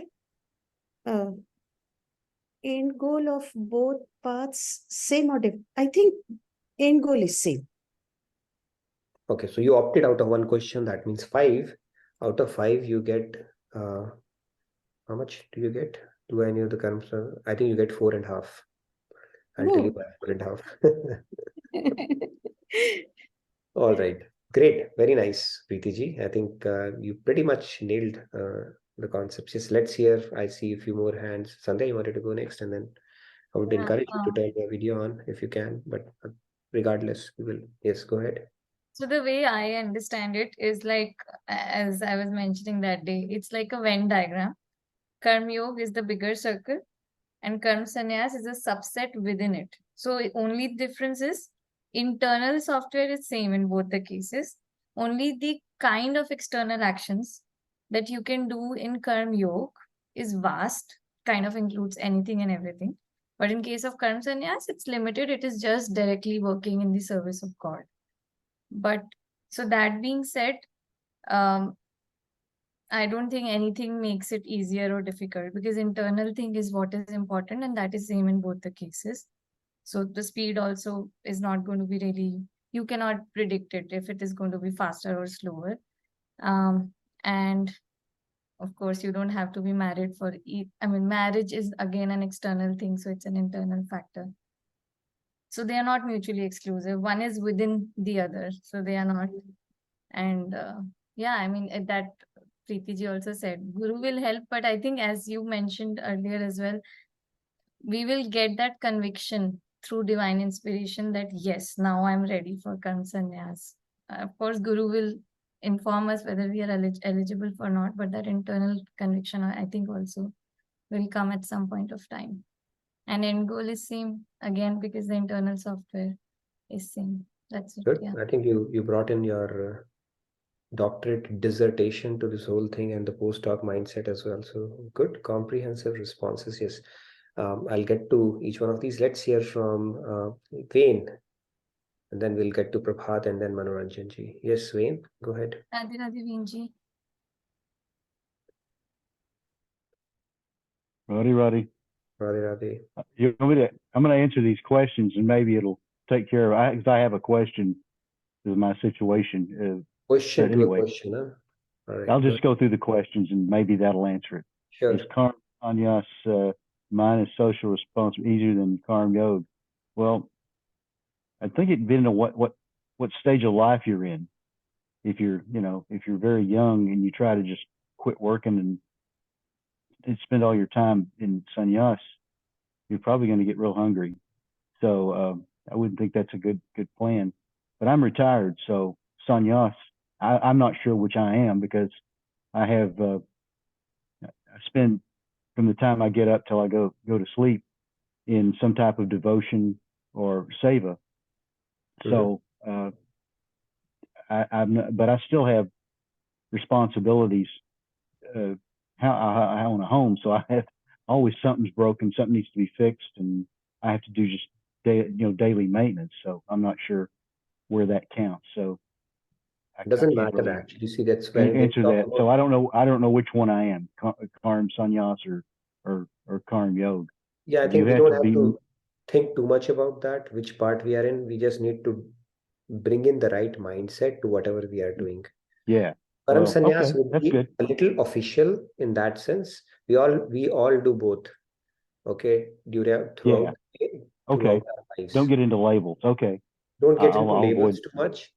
End goal of both paths, same or different? I think end goal is same. Okay, so you opted out of one question. That means 5 out of 5 you get. How much do you get? Do I know the Karma? I think you get 4.5. I'll tell you why 4.5. All right, great, very nice, Preeti ji. I think you pretty much nailed the concepts. Yes, let's hear. I see a few more hands. Sandhya, you wanted to go next, and then I would encourage you to turn your video on if you can. But regardless, we will. Yes, go ahead. So the way I understand it is like, as I was mentioning that day, it's like a Venn diagram. Karma Yoga is the bigger circle, and Karma Sannyas is a subset within it. So only difference is internal software is same in both the cases. Only the kind of external actions that you can do in Karma Yoga is vast, kind of includes anything and everything. But in case of Karma Sannyas, it's limited. It is just directly working in the service of God. But so that being said, I don't think anything makes it easier or difficult, because internal thing is what is important, and that is same in both the cases. So the speed also is not going to be really, you cannot predict it if it is going to be faster or slower. And of course, you don't have to be married for marriage is again an external thing, so it's an internal factor. So they are not mutually exclusive. One is within the other, so they are not. And that Preeti ji also said, Guru will help, but I think as you mentioned earlier as well, we will get that conviction through divine inspiration that yes, now I'm ready for Karma Sannyas. Of course, Guru will inform us whether we are eligible or not, but that internal conviction, I think, also will come at some point of time. And end goal is same again, because the internal software is same. That's it. Good. Yeah. I think you brought in your doctorate dissertation to this whole thing and the postdoc mindset as well. So good, comprehensive responses. Yes. I'll get to each one of these. Let's hear from Wayne, and then we'll get to Prabhat and then Manoranjan ji. Yes, Wayne, go ahead. Radhe Radhe, Wayne ji. Radhe. Radhe. I'm going to answer these questions, and maybe it'll take care of it, because I have a question to my situation. Question to anyway, a question, huh? All right. I'll just go through the questions, and maybe that'll answer it. Sure. Is Karma Sannyas minus social responsibility easier than Karma Yoga? Well, I think it depends on what stage of life you're in. If you're very young and you try to just quit working and spend all your time in sannyas, you're probably going to get real hungry. So I wouldn't think that's a good plan. But I'm retired, so sannyas, I'm not sure which I am, because I have I spend from the time I get up till I go to sleep in some type of devotion or seva. So but I still have responsibilities. How I own a home, so I have always something's broken, something needs to be fixed, and I have to do just daily maintenance. So I'm not sure where that counts. So It doesn't can't matter really actually. See, that's when answer we talk that. about, So I don't know which one I am, Karm, Sanyas, or Karm Yoga. yeah, I You think we have don't to have be, to think too much about that, which part we are in. We just need to bring in the right mindset to whatever we are doing. yeah. Param Well, Sannyas okay, would that's be good. a little official in that sense. We all do both. Okay, throughout Yeah. Okay. our lives. Don't get into labels. Okay. Don't get into I'll labels avoid. too much.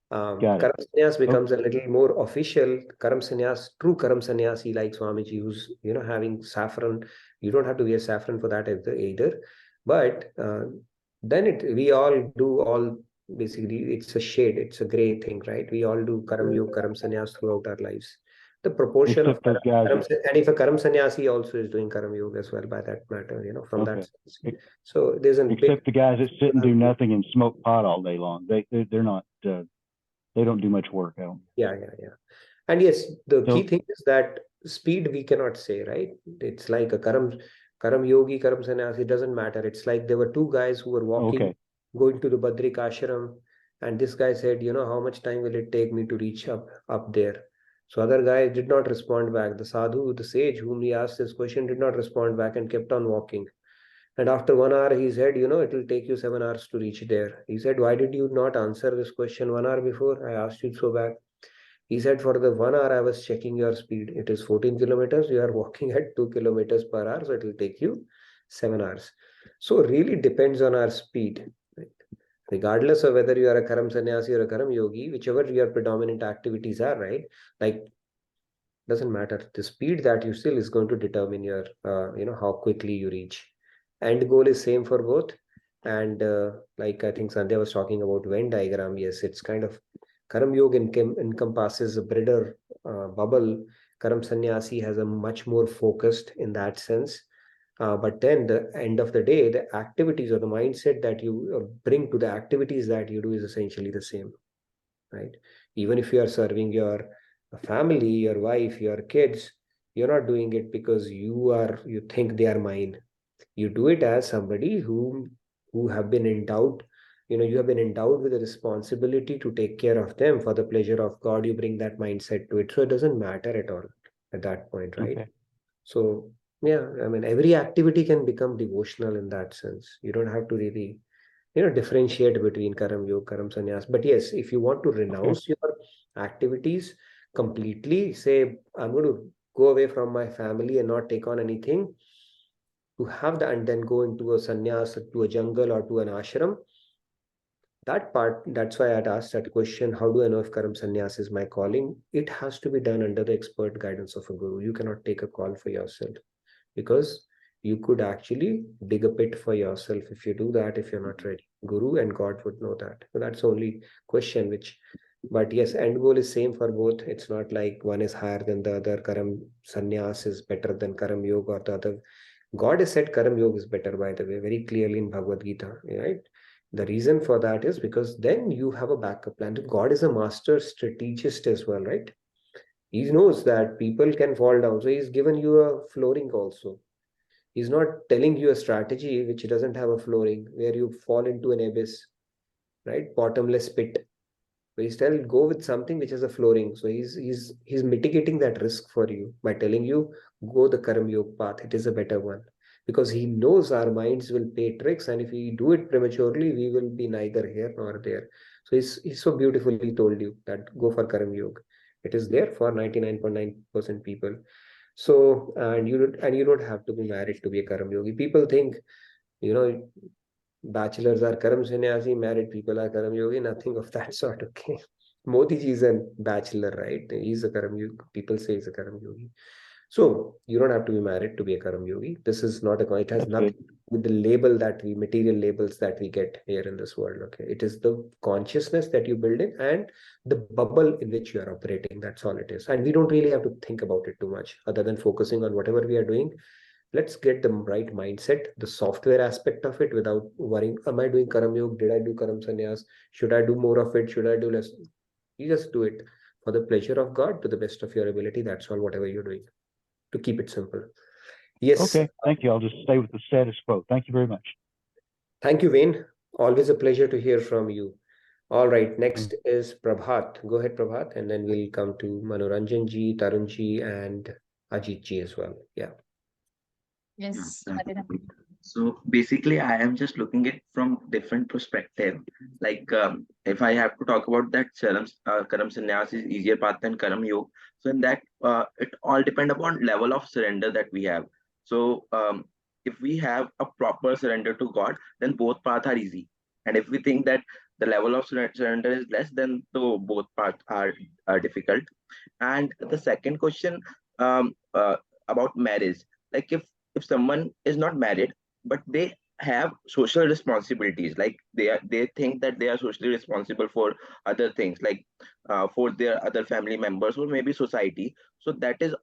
Got it. Karam Sannyas Oh, becomes a little more official. Karam Sannyas, true Karam Sannyasi like Swamiji, who's having saffron. You don't have to wear saffron for that either. But then we all do all, basically it's a shade, it's a gray thing, right? We all do Karam Yoga, Karam Sannyas throughout our lives. The proportion of except those guys. and if a Karam Sannyasi also is doing Karam Yoga as well, by that matter, from that Okay. sense. So there's a big, Except the guys that sit and do nothing and smoke pot all day long. They're not. They don't do much work. I don't. yeah. And yes, the key So thing is that speed we cannot say, right? It's like a Karam Yogi, Karam Sannyasi, it doesn't matter. It's like there were two guys who were walking, okay. going to the Badrik ashram, and this guy said, how much time will it take me to reach up there? So other guy did not respond back. The sadhu, the sage whom he asked this question, did not respond back and kept on walking. And after 1 hour, he said, it will take you 7 hours to reach there. He said, why did you not answer this question 1 hour before? I asked you so back. He said, for the 1 hour, I was checking your speed. It is 14 kilometers. You are walking at 2 kilometers per hour. So it will take you 7 hours. So it really depends on our speed. Right? Regardless of whether you are a Karam Sannyasi or a Karam Yogi, whichever your predominant activities are, right? Like, doesn't matter. The speed that you still is going to determine your, how quickly you reach. End goal is same for both. And like I think Sandhya was talking about Venn diagram. Yes, it's kind of Karam Yoga encompasses a broader bubble. Karam Sannyasi has a much more focused in that sense. But then the end of the day, the activities or the mindset that you bring to the activities that you do is essentially the same, right? Even if you are serving your family, your wife, your kids, you're not doing it because you think they are mine. You do it as somebody who have been endowed, you have been endowed with a responsibility to take care of them for the pleasure of God. You bring that mindset to it. So it doesn't matter at all at that point, right? Okay. So yeah, I mean, every activity can become devotional in that sense. You don't have to really, differentiate between Karam Yoga, Karam Sannyas. But yes, if you want to renounce your activities completely, say, I'm going to go away from my family and not take on anything, to have that and then go into a sannyas, to a jungle or to an ashram, that part, that's why I'd asked that question, how do I know if Karam Sannyas is my calling? It has to be done under the expert guidance of a guru. You cannot take a call for yourself, because you could actually dig a pit for yourself if you do that, if you're not ready. Guru and God would know that. So that's the only question but yes, end goal is same for both. It's not like one is higher than the other. Karam Sannyas is better than Karam Yoga or the other. God has said Karam Yoga is better, by the way, very clearly in Bhagavad Gita, right? The reason for that is because then you have a backup plan. God is a master strategist as well, right? He knows that people can fall down. So he's given you a flooring also. He's not telling you a strategy which doesn't have a flooring, where you fall into an abyss, right? Bottomless pit. But he's telling go with something which has a flooring. So he's mitigating that risk for you by telling you go the Karam Yoga path. It is a better one. Because he knows our minds will play tricks, and if we do it prematurely, we will be neither here nor there. So he's so beautifully told you that go for Karam Yoga. It is there for 99.9% people. So and you don't have to be married to be a Karam Yogi. People think, bachelors are Karam Sannyasi, married people are Karam Yogi. Nothing of that sort. Okay. Modi ji is a bachelor, right? He's a Karam Yogi. People say he's a Karam Yogi. So you don't have to be married to be a Karam Yogi. This is not it has That's nothing good. with the label material labels that we get here in this world. Okay. It is the consciousness that you build in and the bubble in which you are operating. That's all it is. And we don't really have to think about it too much other than focusing on whatever we are doing. Let's get the right mindset, the software aspect of it without worrying, am I doing Karam Yoga? Did I do Karam Sannyas? Should I do more of it? Should I do less? You just do it for the pleasure of God to the best of your ability. That's all, whatever you're doing, to keep it simple. Yes. Okay, thank you. I'll just stay with the status quo. Thank you very much. Thank you, Wayne. Always a pleasure to hear from you. All right, next is Prabhat. Go ahead, Prabhat, and then we'll come to Manoranjan ji, Tarun ji, and Ajit ji as well. Yeah. Yes. So basically, I am just looking at from different perspective. Like if I have to talk about that Karam Sannyas is easier path than Karam Yoga. So in that, it all depend upon level of surrender that we have. So if we have a proper surrender to God, then both paths are easy. And if we think that the level of surrender is less, then both paths are difficult. And the second question about marriage, like if someone is not married but they have social responsibilities, like they think that they are socially responsible for other things, like for their other family members or maybe society, so that is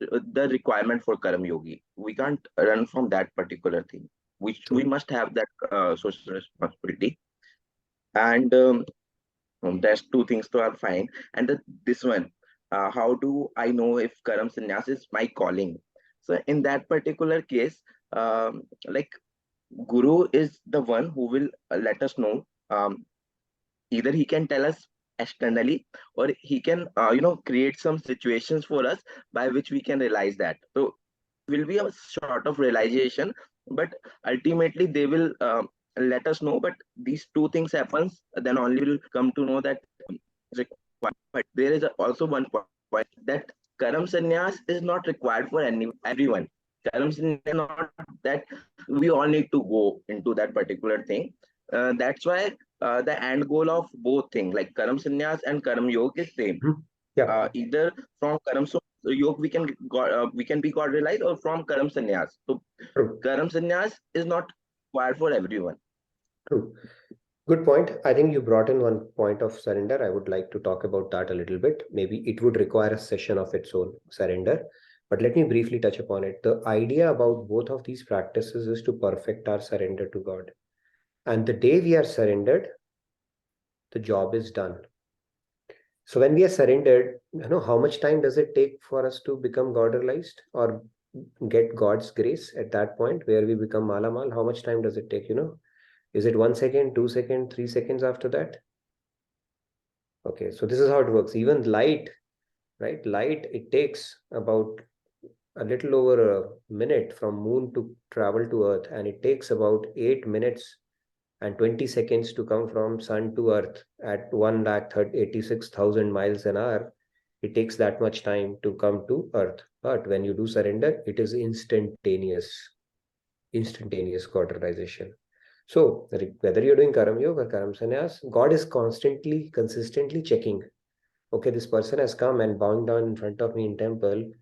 the requirement for Karam Yogi. We can't run from that particular thing, which we must have that social responsibility. And there's two things to are fine. And this one, how do I know if Karam Sannyas is my calling? So in that particular case, like Guru is the one who will let us know. Either he can tell us externally, or he can create some situations for us by which we can realize that. So it will be a sort of realization, but ultimately they will let us know. But these two things happens, then only will come to know that but there is also one point that Karam Sannyas is not required for everyone. Karam Sannyas is not that we all need to go into that particular thing. That's why the end goal of both things, like Karam Sannyas and Karam Yoga, is same. Yeah. Either from Karam Yoga we can be God realized, or from Karam Sannyas. So Karam Sannyas is not required for everyone. True. Good point. I think you brought in one point of surrender. I would like to talk about that a little bit. Maybe it would require a session of its own, surrender. But let me briefly touch upon it. The idea about both of these practices is to perfect our surrender to God. And the day we are surrendered, the job is done. So when we are surrendered, how much time does it take for us to become God realized or get God's grace at that point where we become Malamal? How much time does it take, Is it 1 second, 2 seconds, 3 seconds after that? Okay, so this is how it works. Even light, right? Light, it takes about a little over a minute from moon to travel to Earth, and it takes about 8 minutes and 20 seconds to come from sun to Earth at 1,86,000 miles an hour. It takes that much time to come to Earth. But when you do surrender, it is instantaneous God realization. So whether you're doing Karam Yoga or Karam Sannyas, God is consistently checking. Okay, this person has come and bowing down in front of me in temple,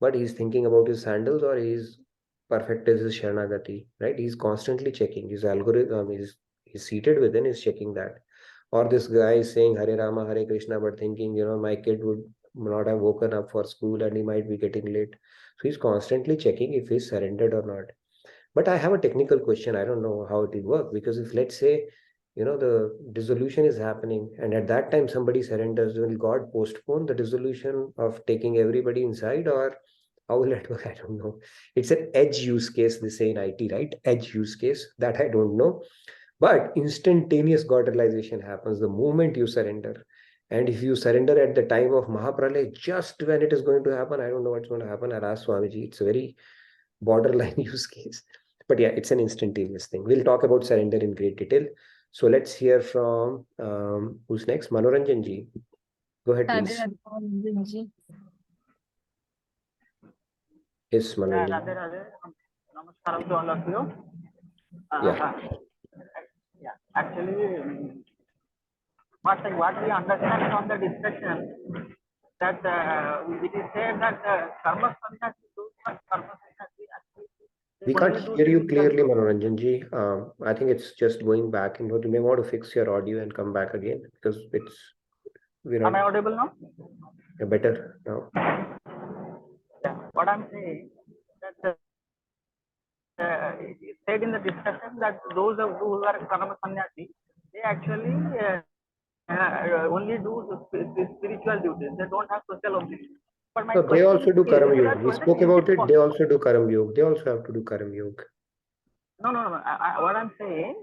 but he's thinking about his sandals or he's perfected his Sharanagati, right? He's constantly checking. His algorithm he's seated within is checking that. Or this guy is saying Hare Rama, Hare Krishna, but thinking, my kid would not have woken up for school and he might be getting late. So he's constantly checking if he's surrendered or not. But I have a technical question. I don't know how it will work, because if, let's say, the dissolution is happening and at that time somebody surrenders, will God postpone the dissolution of taking everybody inside, or how will it work? I don't know. It's an edge use case, they say in IT, right? Edge use case, that I don't know. But instantaneous God realization happens the moment you surrender. And if you surrender at the time of Mahapralay, just when it is going to happen, I don't know what's going to happen. I'll ask Swamiji. It's a very borderline use case. But yeah, it's an instantaneous thing. We'll talk about surrender in great detail. So let's hear from who's next? Manoranjan ji. Go ahead, please. Yes, Manoranjan. Namaskaram to all of you. Yeah, actually, what we understand from the discussion, that it is said that karma sannyasi, those karma sannyasi actually. We can't hear you clearly, Manoranjan ji. I think it's just going back, and you may want to fix your audio and come back again, because Am I audible now? Better now. Yeah, what I'm saying that it is said in the discussion that those who are karma sannyasi, they actually only do spiritual duties. They don't have social obligations. But my So they question also do is Karma that Yoga. We whether spoke is about it it. They also do Karma Yoga. They also have to do Karma Yoga. no. What I'm saying,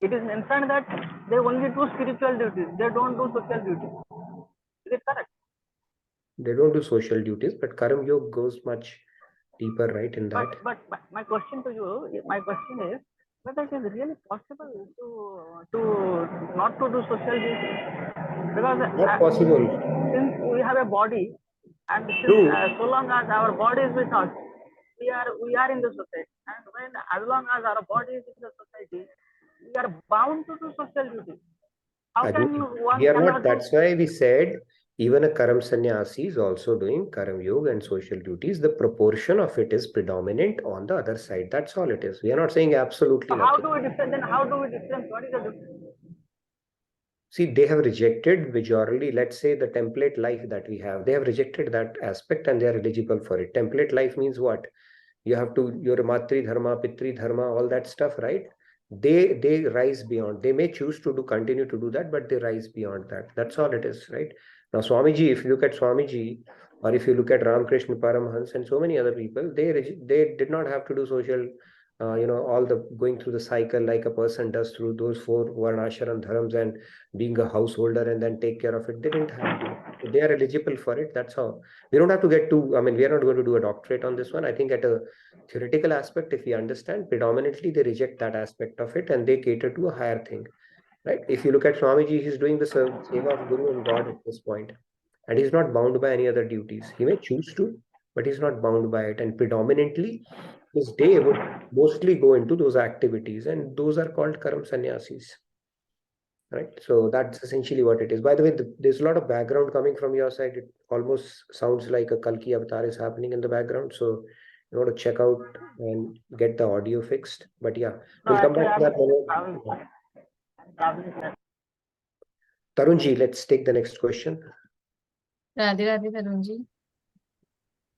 it is mentioned that they only do spiritual duties. They don't do social duties. Is it correct? They don't do social duties, but Karma Yoga goes much deeper, right, in that. But my question to you, my question is whether it is really possible to not to do social duties, because Not possible. since we have a body, and since, True. so long as our body is with us, we are in the society, and when as long as our body is in the society, we are bound to do social duties. How can you We are not. cannot do? That's why we said even a Karam Sannyasi is also doing Karam Yoga and social duties. The proportion of it is predominant on the other side. That's all it is. We are not saying absolutely So how nothing. do we different? Then how do we different? What is the difference? See, they have rejected majorly, let's say the template life that we have. They have rejected that aspect and they are eligible for it. Template life means what? You have to, your Matri Dharma, Pitri Dharma, all that stuff, right? They rise beyond. They may choose to continue to do that, but they rise beyond that. That's all it is, right? Now, Swamiji, if you look at Swamiji, or if you look at Ramakrishna Paramhans and so many other people, they did not have to do social, all the going through the cycle like a person does through those 4 varnashram dharams and being a householder and then take care of it. They didn't have to. So they are eligible for it. That's how. We don't have to get too, I mean, we are not going to do a doctorate on this one. I think at a theoretical aspect, if we understand, predominantly they reject that aspect of it and they cater to a higher thing, right? If you look at Swamiji, he's doing the seva of Guru and God at this point, and he's not bound by any other duties. He may choose to, but he's not bound by it. And predominantly, his day would mostly go into those activities, and those are called Karam Sannyasis, right? So that's essentially what it is. By the way, there's a lot of background coming from your side. It almost sounds like a Kalki avatar is happening in the background. So you want to check out and get the audio fixed. But yeah, we'll come back to that moment. Tarunji, let's take the next question. Radhe Radhe Tarunji.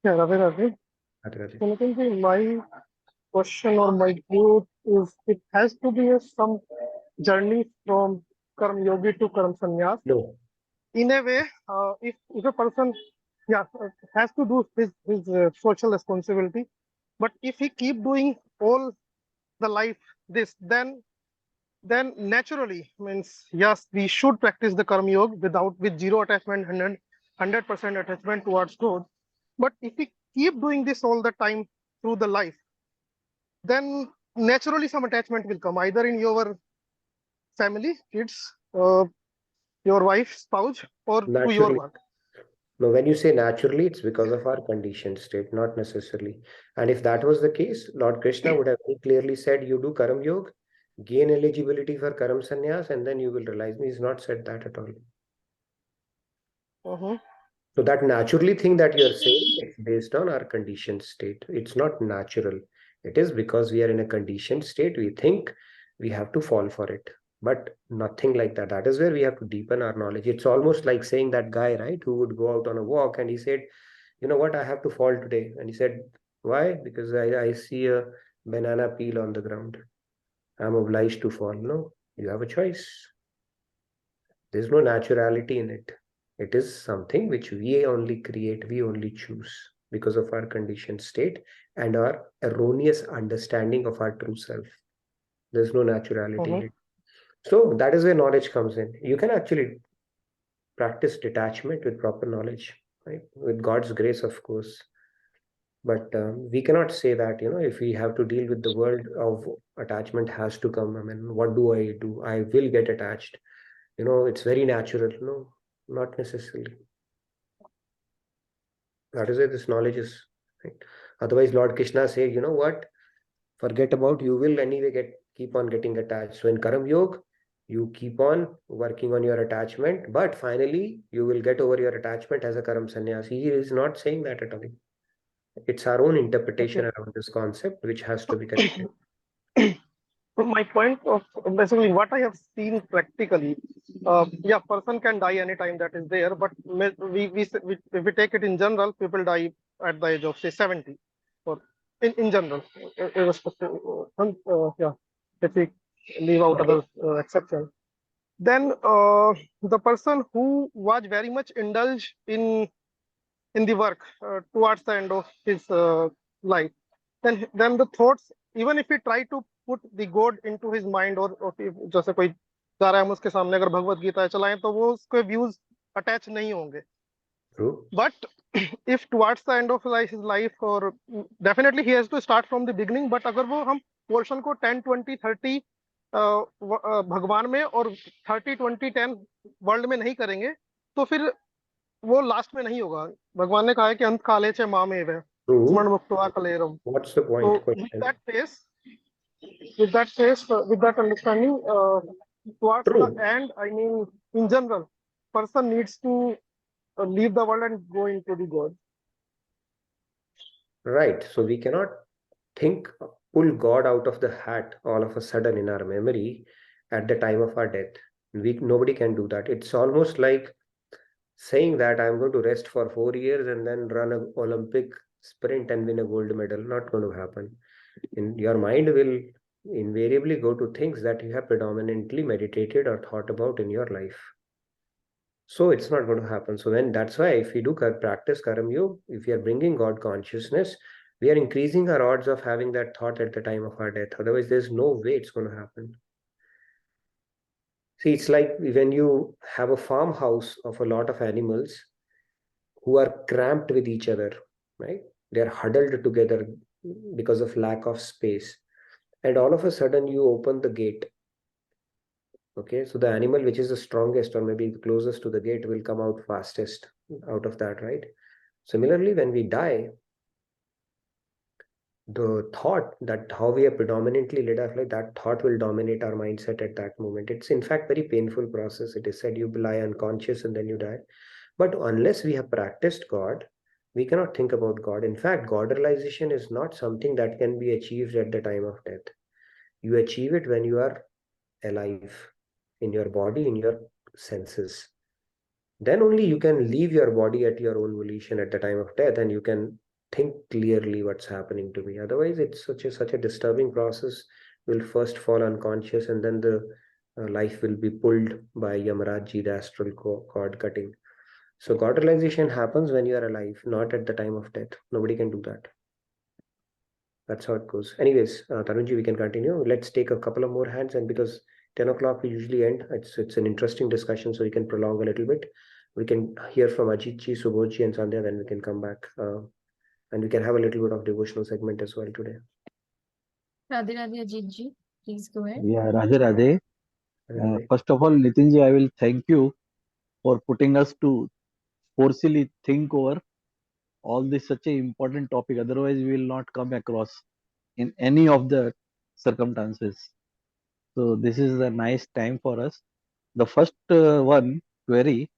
Yeah, Radhe Radhe. Radhe. My question or my view is it has to be some journey from Karm Yogi to Karm Sannyas. No. In a way, if a person has to do his social responsibility, but if he keep doing all the life this, then naturally means yes, we should practice the Karma Yoga with zero attachment, 100% attachment towards God. But if we keep doing this all the time through the life, then naturally some attachment will come either in your family, kids, your wife, spouse, or to your work. No, when you say naturally, it's because of our conditioned state, not necessarily. And if that was the case, Lord Krishna would have very clearly said, you do Karam Yoga, gain eligibility for Karam Sannyas, and then you will realize me. He's not said that at all. So that naturally thing that you're saying, it's based on our conditioned state. It's not natural. It is because we are in a conditioned state. We think we have to fall for it, but nothing like that. That is where we have to deepen our knowledge. It's almost like saying that guy, right, who would go out on a walk and he said, you know what, I have to fall today. And he said, why? Because I see a banana peel on the ground. I'm obliged to fall. No, you have a choice. There's no naturality in it. It is something which we only create, we only choose because of our conditioned state and our erroneous understanding of our true self. There's no naturality in it. So that is where knowledge comes in. You can actually practice detachment with proper knowledge, right? With God's grace, of course. But we cannot say that, if we have to deal with the world of attachment has to come. I mean, what do? I will get attached. It's very natural. No, not necessarily. That is where this knowledge is, right? Otherwise, Lord Krishna said, you know what? Forget about, you will anyway keep on getting attached. So in Karam Yoga, you keep on working on your attachment, but finally you will get over your attachment as a Karam Sannyas. He is not saying that at all. It's our own interpretation around this concept, which has to be corrected. My point of basically what I have seen practically, person can die anytime that is there, but if we take it in general, people die at the age of say 70, or in general, irrespective. If we leave out other exceptions. then the person who was very much indulged in the work towards the end of his life, then the thoughts, even if he try to put the God into his mind, or जैसे कोई जा रहा है हम उसके सामने अगर भगवत गीता चलाएं तो वो उसके व्यूज अटैच नहीं होंगे. True. But if towards the end of his life, or definitely he has to start from the beginning, but अगर वो हम पोर्शन को 10, 20, 30 भगवान में और 30, 20, 10 वर्ल्ड में नहीं करेंगे तो फिर वो लास्ट में नहीं होगा. भगवान ने कहा है कि अंत काले च मामेव स्मरण मुक्त्वा कलेरम. What's the point? So with that phase, with that understanding, towards True. the end, I mean, in general, person needs to leave the world and go into the God. Right. So we cannot pull God out of the hat all of a sudden in our memory at the time of our death. Nobody can do that. It's almost like saying that I'm going to rest for 4 years and then run an Olympic sprint and win a gold medal. Not going to happen. Your mind will invariably go to things that you have predominantly meditated or thought about in your life. So it's not going to happen. So that's why if we do practice Karm Yoga, if we are bringing God consciousness, we are increasing our odds of having that thought at the time of our death. Otherwise, there's no way it's going to happen. See, it's like when you have a farmhouse of a lot of animals who are cramped with each other, right? They are huddled together because of lack of space. And all of a sudden you open the gate. Okay, so the animal which is the strongest or maybe closest to the gate will come out fastest out of that, right? Similarly, when we die, the thought that how we have predominantly led our life, that thought will dominate our mindset at that moment. It's in fact very painful process. It is said you lie unconscious and then you die. But unless we have practiced God, we cannot think about God. In fact, God realization is not something that can be achieved at the time of death. You achieve it when you are alive, in your body, in your senses. Then only you can leave your body at your own volition at the time of death and you can think clearly what's happening to me. Otherwise, it's such a disturbing process. You'll first fall unconscious and then the life will be pulled by Yamarajji, the astral cord cutting. So God realization happens when you are alive, not at the time of death. Nobody can do that. That's how it goes. Anyways, Tarunji, we can continue. Let's take a couple of more hands, and because 10 o'clock we usually end, it's an interesting discussion, so we can prolong a little bit. We can hear from Ajitji, Subodhji, and Sandhya, then we can come back and we can have a little bit of devotional segment as well today. Radhe Radhe Ajitji, please go ahead. Yeah, Radhe Radhe. First of all, Nitinji, I will thank you for putting us to forcefully think over all this such an important topic. Otherwise, we will not come across in any of the circumstances. So this is a nice time for us. The first one query,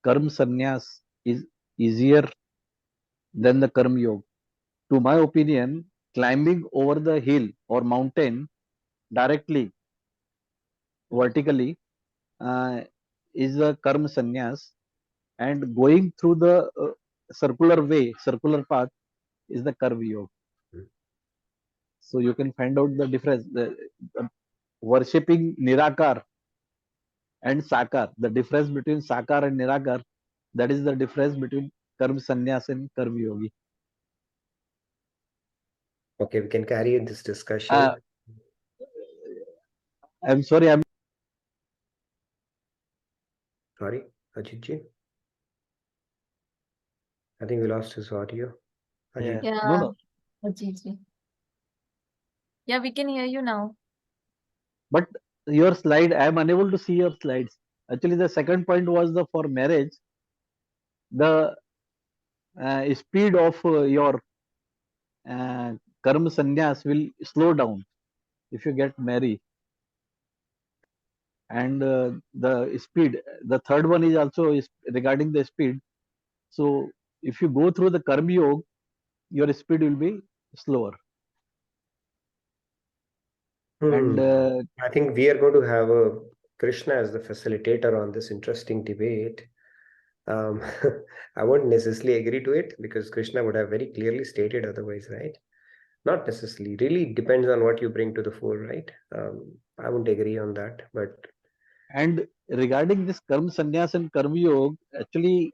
Karm Sanyas is easier than the Karm Yoga. To my opinion, climbing over the hill or mountain directly, vertically, is a Karm Sanyas, and going through the circular way, circular path is the Karma Yoga. So you can find out the difference. Worshipping Nirakar and Sakar, the difference between Sakar and Nirakar, that is the difference between Karma Sannyas and Karma Yogi. Okay, we can carry this discussion. I'm sorry, Sorry, Ajitji. I think we lost his audio. Ajit. Yeah, No. Ajitji. Yeah, we can hear you now. But your slide, I am unable to see your slides. Actually, the second point was the for marriage, the speed of your Karma Sannyas will slow down if you get married. And the speed, the third one is also regarding the speed. So if you go through the Karma Yoga, your speed will be slower. And I think we are going to have Krishna as the facilitator on this interesting debate. I won't necessarily agree to it because Krishna would have very clearly stated otherwise, right? Not necessarily. Really depends on what you bring to the fore, right? I won't agree on that, but And regarding this Karm Sannyas and Karma Yoga, actually,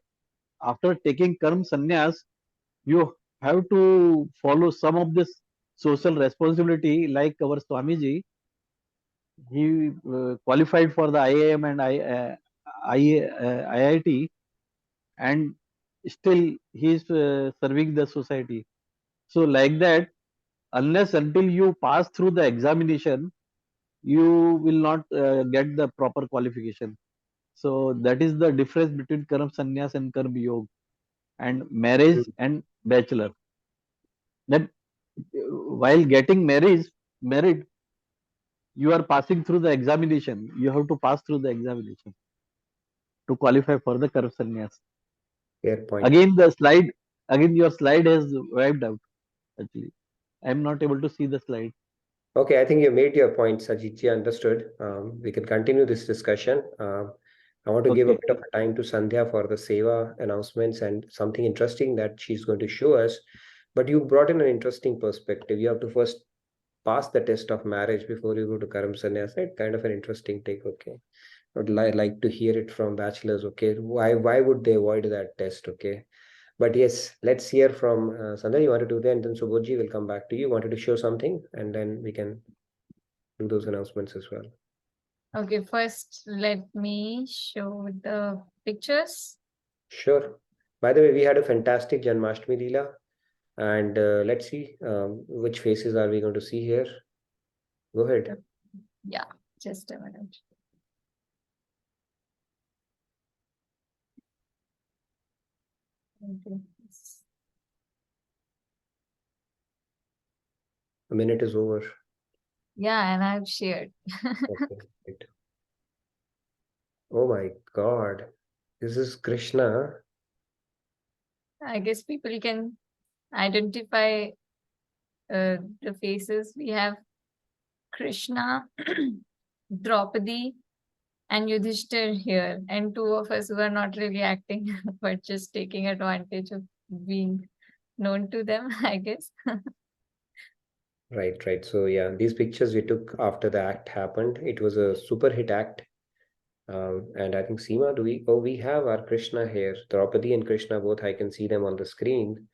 after taking Karm Sannyas, you have to follow some of this social responsibility, like our Swamiji. He qualified for the IIM and IIT, and still he is serving the society. So like that, unless until you pass through the examination, you will not get the proper qualification. So that is the difference between Karm Sannyas and Karma Yoga and marriage and bachelor. That while getting married, you are passing through the examination. You have to pass through the examination to qualify for the Karm Sannyas. Fair point. Again your slide has wiped out. Actually, I am not able to see the slide. Okay, I think you made your point, Sajitji. Understood. We can continue this discussion. I want to give a bit of time to Sandhya for the Seva announcements and something interesting that she's going to show us. But you brought in an interesting perspective. You have to first pass the test of marriage before you go to Karam Sannyas, right? Kind of an interesting take. Okay. I would like to hear it from bachelors. Okay. Why would they avoid that test? Okay. But yes, let's hear from Sandhya. You want to do that, and then Subodhji will come back to you. Wanted to show something, and then we can do those announcements as well. Okay, first let me show the pictures. Sure. By the way, we had a fantastic Janmashtami Leela, and let's see which faces are we going to see here. Go ahead. Yeah, just a minute. Okay. A minute is over. Yeah, and I've shared. Okay, right. Oh my God, this is Krishna. I guess people can identify the faces. We have Krishna, Draupadi, and Yudhishthir here, and two of us who are not really acting, but just taking advantage of being known to them, I guess. Right. So yeah, these pictures we took after the act happened. It was a super hit act. And I think Seema, we have our Krishna here. Draupadi and Krishna both, I can see them on the screen.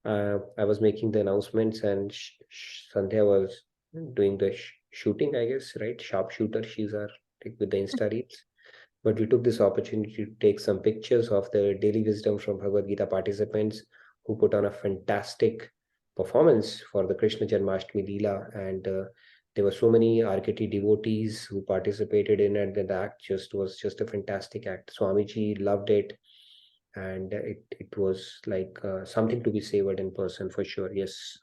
I was making the announcements and Sandhya was doing the shooting, I guess, right? Sharpshooter, she's our with the Insta reels. But we took this opportunity to take some pictures of the daily wisdom from Bhagavad Gita participants who put on a fantastic performance for the Krishna Janmashtami Leela, and there were so many RKT devotees who participated in it, and the act was just a fantastic act. Swamiji loved it, and it was like something to be savored in person for sure. Yes.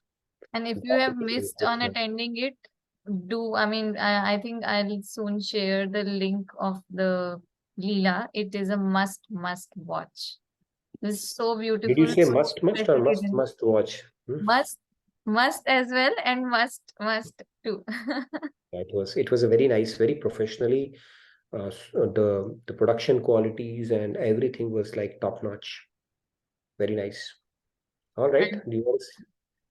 And if you have missed on attending it, I think I'll soon share the link of the Leela. It is a must watch. This is so beautiful. Did you say so must or must watch? Must as well, and must too. It was a very nice, very professionally. The production qualities and everything was like top notch. Very nice. All right. Do you want to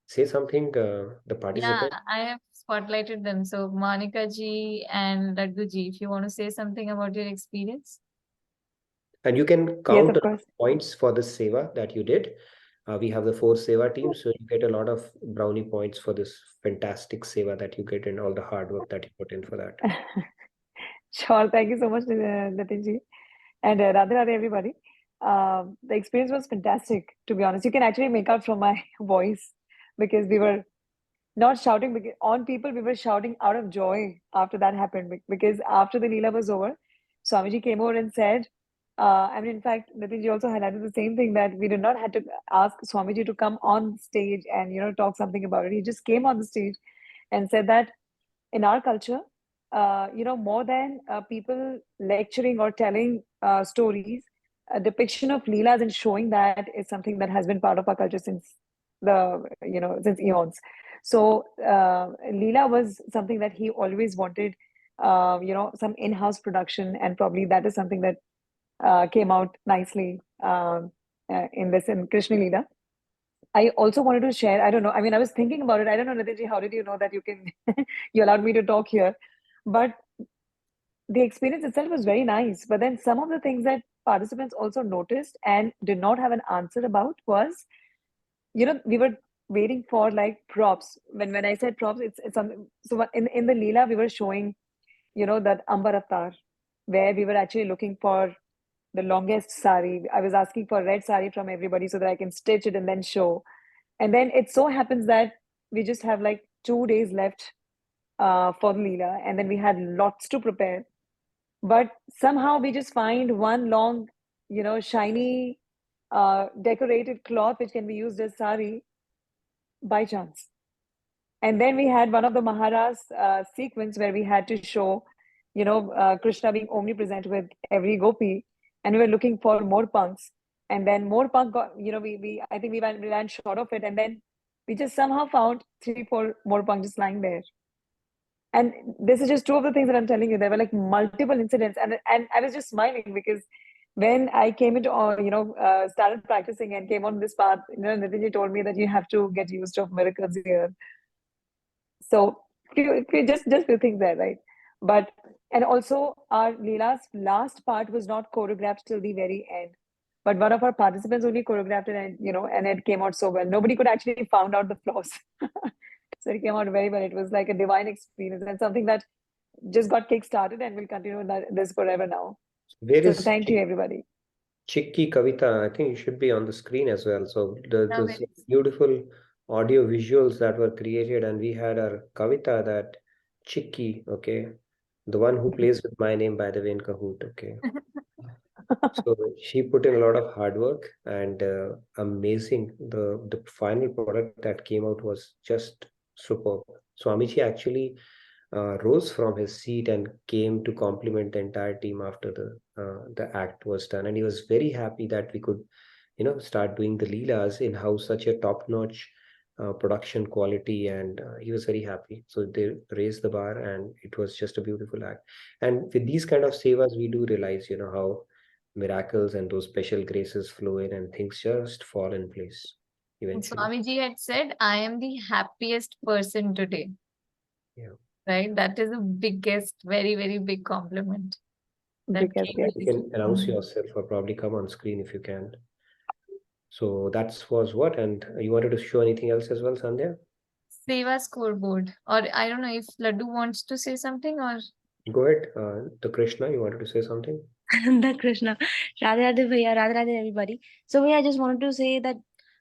say something? The participant. Yeah, I have spotlighted them. So Monica ji and Laddu ji, if you want to say something about your experience. And you can count the points for the seva that you did. We have the 4 seva teams, so you get a lot of brownie points for this fantastic seva that you get and all the hard work that you put in for that. Sure, thank you so much, Nitin ji, and Radhe Radhe everybody. The experience was fantastic, to be honest. You can actually make out from my voice because we were not shouting on people, we were shouting out of joy after that happened. Because after the Leela was over, Swamiji came over and said, in fact, Nitinji also highlighted the same thing, that we did not have to ask Swamiji to come on stage and talk something about it. He just came on the stage and said that in our culture, more than people lecturing or telling stories, a depiction of Leelas and showing that is something that has been part of our culture since since eons. So Leela was something that he always wanted, some in-house production, and probably that is something that came out nicely in Krishna Leela. I also wanted to share, I don't know, I was thinking about it. I don't know, Nitinji, how did you know that you allowed me to talk here? But the experience itself was very nice. But then some of the things that participants also noticed and did not have an answer about was, we were waiting for like props. When I said props, it's something. So in the Leela, we were showing, that Ambar Avatar, where we were actually looking for the longest sari. I was asking for red sari from everybody so that I can stitch it and then show. And then it so happens that we just have like 2 days left for the Leela, and then we had lots to prepare. But somehow we just find one long, shiny, decorated cloth which can be used as sari by chance. And then we had one of the Maharas sequence where we had to show, Krishna being omnipresent with every gopi, and we were looking for more punks. And then more punk got, I think we ran short of it, and then we just somehow found 3-4 more punks just lying there. And this is just two of the things that I'm telling you. There were like multiple incidents, and I was just smiling because when I came into, started practicing and came on this path, Nitinji told me that you have to get used to miracles here. So just few things there, right? But and also our Leela's last part was not choreographed till the very end. But one of our participants only choreographed it, and it came out so well. Nobody could actually found out the flaws. So it came out very well. It was like a divine experience and something that just got kick-started and will continue this forever now. Where is thank you, everybody. Chikki Kavita? I think you should be on the screen as well. So there's beautiful audio visuals that were created, and we had our Kavita, that Chikki, okay, the one who plays with my name, by the way, in Kahoot, okay. So she put in a lot of hard work, and amazing. The final product that came out was just superb. Swamiji actually rose from his seat and came to compliment the entire team after the act was done, and he was very happy that we could, start doing the Leelas in house, such a top-notch production quality, and he was very happy. So they raised the bar, and it was just a beautiful act. And with these kind of sevas, we do realize, how miracles and those special graces flow in, and things just fall in place eventually. Swamiji had said, I am the happiest person today. Yeah. Right? That is the biggest, very, very big compliment. You can announce yourself or probably come on screen if you can. So that was what, and you wanted to show anything else as well, Sandhya? Seva scoreboard, or I don't know if Laddu wants to say something, or go ahead. The Krishna, you wanted to say something? The Krishna. Radhe Radhe Bhaiya, Radhe Radhe everybody. So I just wanted to say that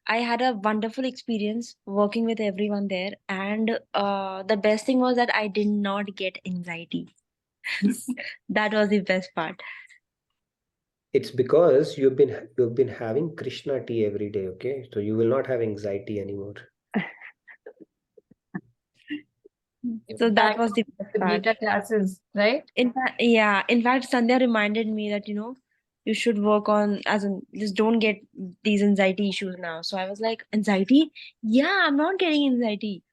I had a wonderful experience working with everyone there, and the best thing was that I did not get anxiety. That was the best part. It's because you've been having Krishna tea every day, okay? So you will not have anxiety anymore. So that was the best part. Gita classes, right? In fact, Sandhya reminded me that you should work on, as in, just don't get these anxiety issues now. So I was like, anxiety? Yeah, I'm not getting anxiety.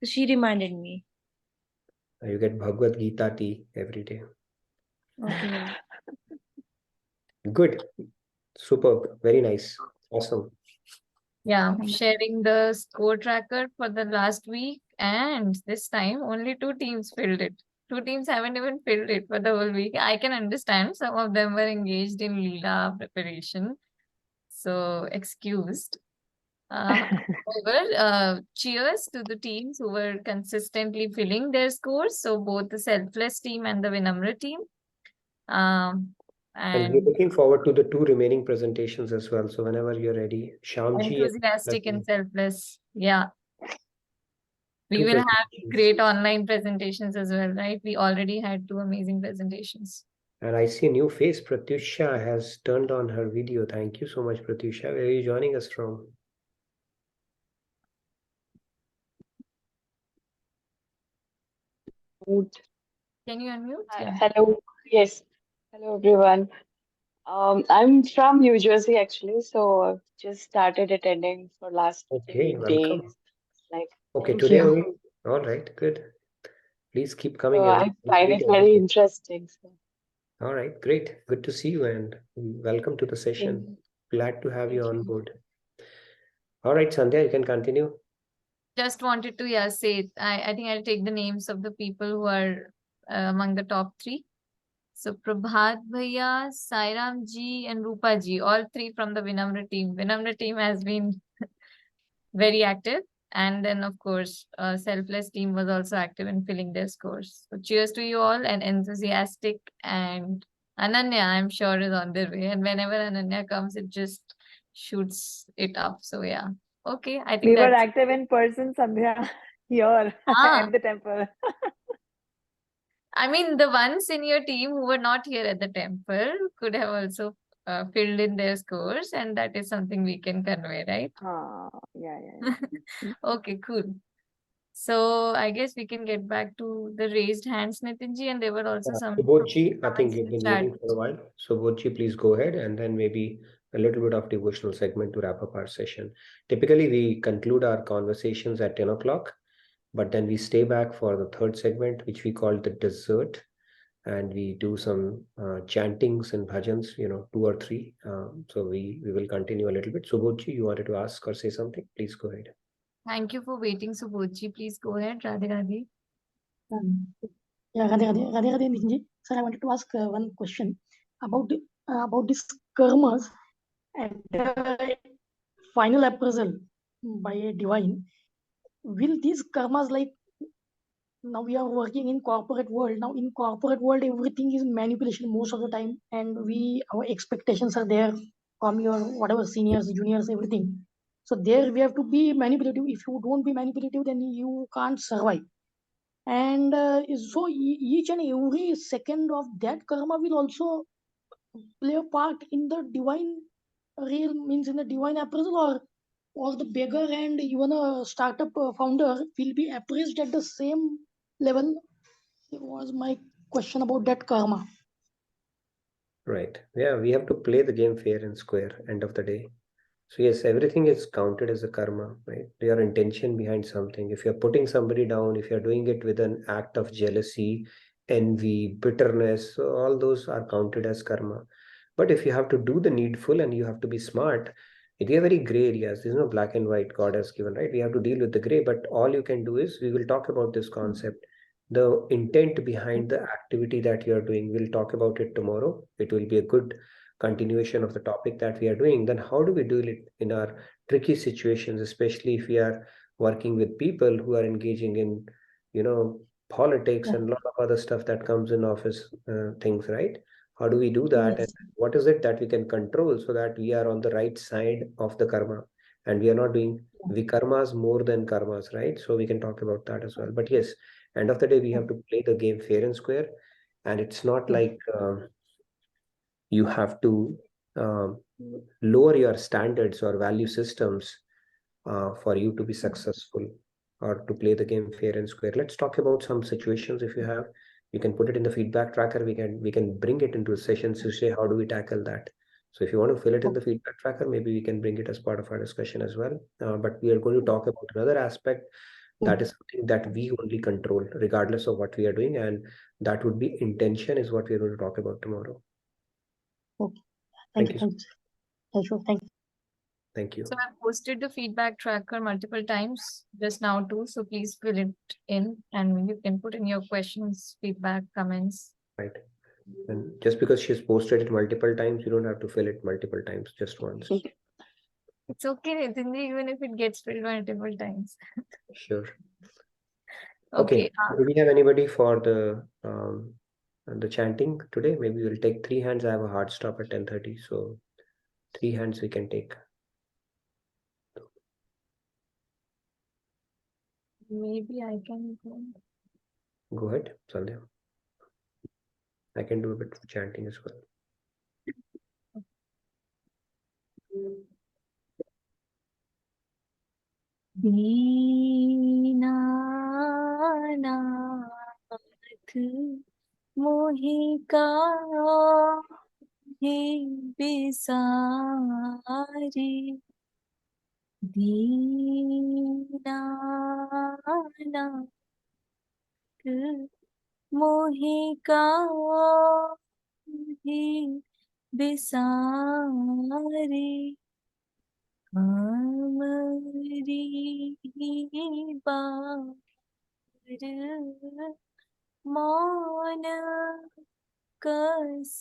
So she reminded me. You get Bhagavad Gita tea every day. Okay. Good. Superb. Very nice. Awesome. Yeah, sharing the score tracker for the last week, and this time only 2 teams filled it. 2 teams haven't even filled it for the whole week. I can understand some of them were engaged in Leela preparation, so excused. However, cheers to the teams who were consistently filling their scores. So both the selfless team and the Vinamra team. And we're looking forward to the 2 remaining presentations as well. So whenever you're ready, Shyamji. Enthusiastic and selfless. Yeah. We will have great online presentations as well, right? We already had 2 amazing presentations. And I see a new face. Pratyusha has turned on her video. Thank you so much, Pratyusha. Where are you joining us from? Can you unmute? Yeah. Hello. Yes. Hello, everyone. I'm from New Jersey, actually. So I've just started attending for last 3 days. Okay, today only. All right, good. Please keep coming. So I find it very interesting. So. All right, great. Good to see you, and welcome to the session. Glad to have you on board. All right, Sandhya, you can continue. Just wanted to say, I think I'll take the names of the people who are among the top 3. So Prabhat Bhaiya, Sairam ji, and Rupa ji, all 3 from the Vinamra team. Vinamra team has been very active. And then, of course, Selfless team was also active in filling their scores. So cheers to you all, and enthusiastic, and Ananya, I'm sure, is on their way. And whenever Ananya comes, it just shoots it up. So yeah. Okay, I think We were that's active in person, Sandhya, here ah. at the temple. I mean, the ones in your team who were not here at the temple could have also filled in their scores, and that is something we can convey, right? Yeah. Okay, cool. So I guess we can get back to the raised hands, Nitinji, and there were also some Subodhji, I think comments in you've the been chat. waiting for a while. Subodhji, please go ahead, and then maybe a little bit of devotional segment to wrap up our session. Typically, we conclude our conversations at 10 o'clock, but then we stay back for the third segment, which we call the dessert, and we do some chantings and bhajans, 2 or 3. So we will continue a little bit. Subodhji, you wanted to ask or say something? Please go ahead. Thank you for waiting, Subodhji. Please go ahead, Radhe Radhe. Yeah, Radhe Radhe, Nitinji. Sir, I wanted to ask one question about this karmas and final appraisal by a divine. Will these karmas, like, now we are working in corporate world. Now in corporate world, everything is manipulation most of the time, and our expectations are there from your whatever seniors, juniors, everything. So there we have to be manipulative. If you don't be manipulative, then you can't survive. And so each and every second of that karma will also play a part in the divine means in the divine appraisal, or the beggar and even a startup founder will be appraised at the same level. Was my question about that karma. Right. Yeah, we have to play the game fair and square, end of the day. So yes, everything is counted as a karma, right? Your intention behind something. If you're putting somebody down, if you're doing it with an act of jealousy, envy, bitterness, so all those are counted as karma. But if you have to do the needful and you have to be smart, they are very gray areas. There's no black and white God has given, right? We have to deal with the gray, but all you can do is we will talk about this concept. The intent behind the activity that you are doing, we'll talk about it tomorrow. It will be a good continuation of the topic that we are doing. Then how do we do it in our tricky situations, especially if we are working with people who are engaging in politics and a lot of other stuff that comes in office things, right? How do we do that? Yes. And what is it that we can control so that we are on the right side of the karma and we are not doing vikarmas more than karmas, right? So we can talk about that as well. But yes, end of the day, we have to play the game fair and square. And it's not like you have to lower your standards or value systems for you to be successful or to play the game fair and square. Let's talk about some situations. If you have, you can put it in the feedback tracker. We can bring it into sessions to say how do we tackle that. So if you want to fill it in the feedback tracker, maybe we can bring it as part of our discussion as well. But we are going to talk about another aspect that is something that we only control regardless of what we are doing, and that would be intention is what we are going to talk about tomorrow. Okay. Thank you. Thank you. Thank you. So I've posted the feedback tracker multiple times just now too. So please fill it in, and you can put in your questions, feedback, comments. Right. And just because she's posted it multiple times, you don't have to fill it multiple times, just once. It's okay, Nitinji, even if it gets filled multiple times. Sure. Okay. Do we have anybody for the chanting today? Maybe we'll take 3 hands. I have a hard stop at 10:30, so 3 hands we can take. Maybe I can go. Go ahead, Sandhya. I can do a bit of chanting as well. Dinanath मोहि का हे बिसारी दीनानाथ मोहि का हे बिसारी हमारी बार मौन कस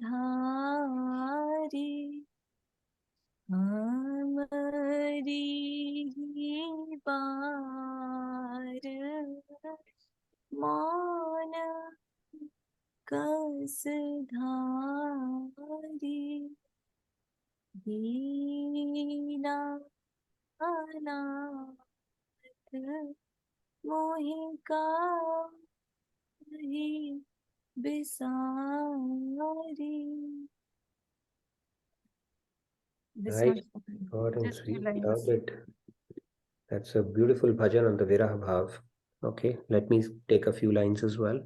धारी हमारी ही बार मौन कस धारी दीना अनाथ मोहि का बिसारी. This Right. much. Short and Just few sweet. lines. Love it. That's a beautiful bhajan on the Viraha Bhav. Okay, let me take a few lines as well.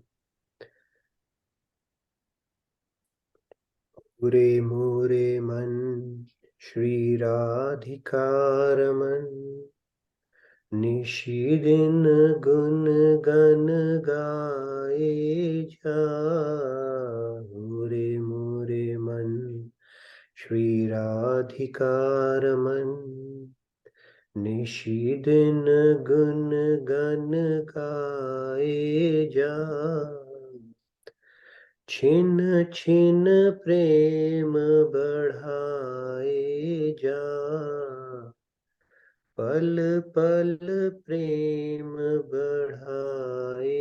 Pure more man Shri Radhikar man निशिदिन गुण gun गाए जा मोरे मोरे मन श्री राधिकार मन निशिदिन गुण gun गाए जा छिन छिन प्रेम बढ़ाए जा पल पल प्रेम बढ़ाए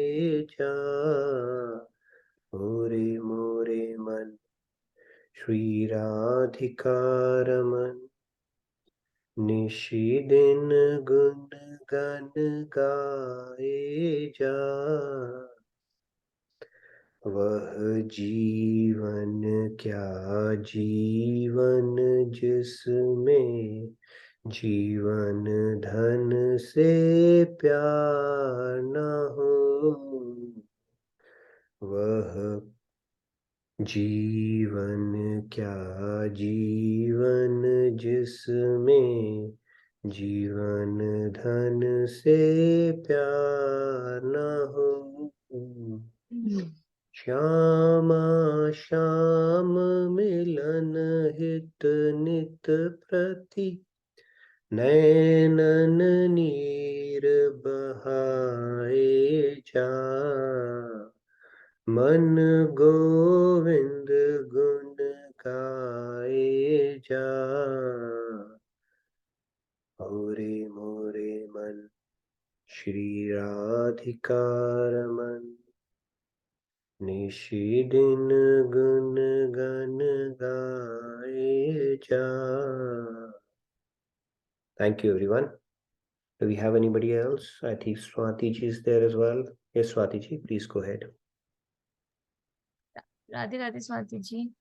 जा मोरे मोरे मन श्री राधिकार मन निशिदिन गुण गन गाए जा वह जीवन क्या जीवन जिसमें जीवन धन से प्यार न हो वह जीवन क्या जीवन जिसमें जीवन धन से प्यार न हो श्यामा श्याम मिलन हित नित प्रति नैनन नीर बहाए जा मन गोविंद गुण गाए जा मोरे मोरे मन श्री राधिकार मन निशिदिन गुण गन गाए जा. Thank you, everyone. Do we have anybody else? I think Swati ji is there as well. Yes, Swati ji, please go ahead. Radhe Radhe Swati ji.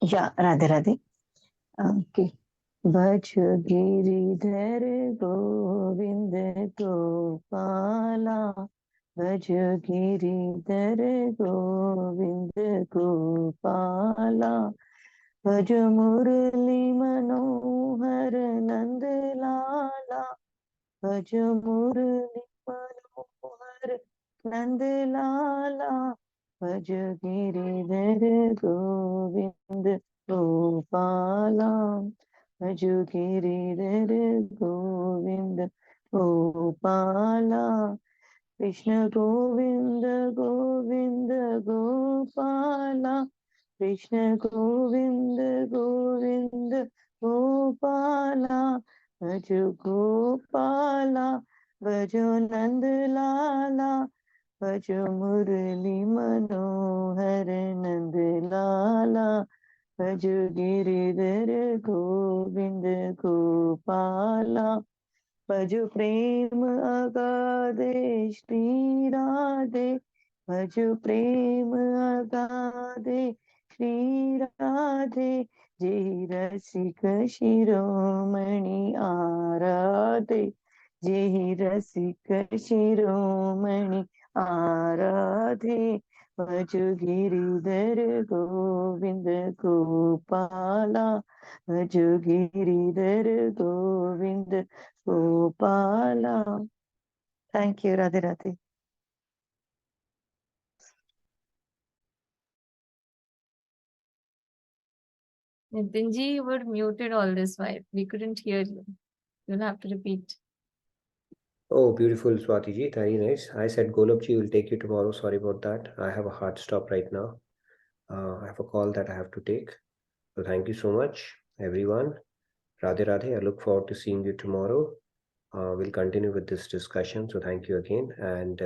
Yeah, Radhe Radhe. Okay. भज गिरिधर गोविंद गोपाला भज गिरिधर गोविंद गोपाला भज मुरली मनोहर नंद लाला भज मुरली मनोहर नंद लाला भज गिरिधर गोविंद गोपाला भज गिरिधर गोविंद गोपाला कृष्ण गोविंद गोविंद गोपाला कृष्ण गोविंद गोविंद गोपाला भज गोपाला भजो नंद लाला भज मुरली मनोहर नंद लाला भज गिरिधर गोविंद गोपाला भज प्रेम अगाधे श्री राधे भज प्रेम अगाधे श्री राधे जय रसिक शिरोमणि आराधे जय रसिक शिरोमणि आराधे भज गिरिधर गोविंद गोपाला भज Giridhar Govind Gopala. Thank you, Radhe Radhe. Nitin ji, you were muted all this while. We couldn't hear you. You'll have to repeat. Oh, beautiful, Swatiji. Very nice. I said Golabji will take you tomorrow. Sorry about that. I have a hard stop right now. I have a call that I have to take. So thank you so much, everyone. Radhe Radhe. I look forward to seeing you tomorrow. We'll continue with this discussion. So thank you again. And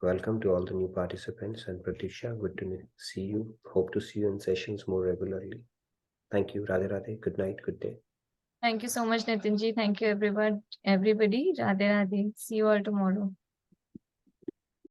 welcome to all the new participants. And Pratisha, good to see you. Hope to see you in sessions more regularly. Thank you. Radhe Radhe. Good night. Good day. Thank you so much, Nitinji. Thank you, everyone, everybody. Radhe Radhe. See you all tomorrow.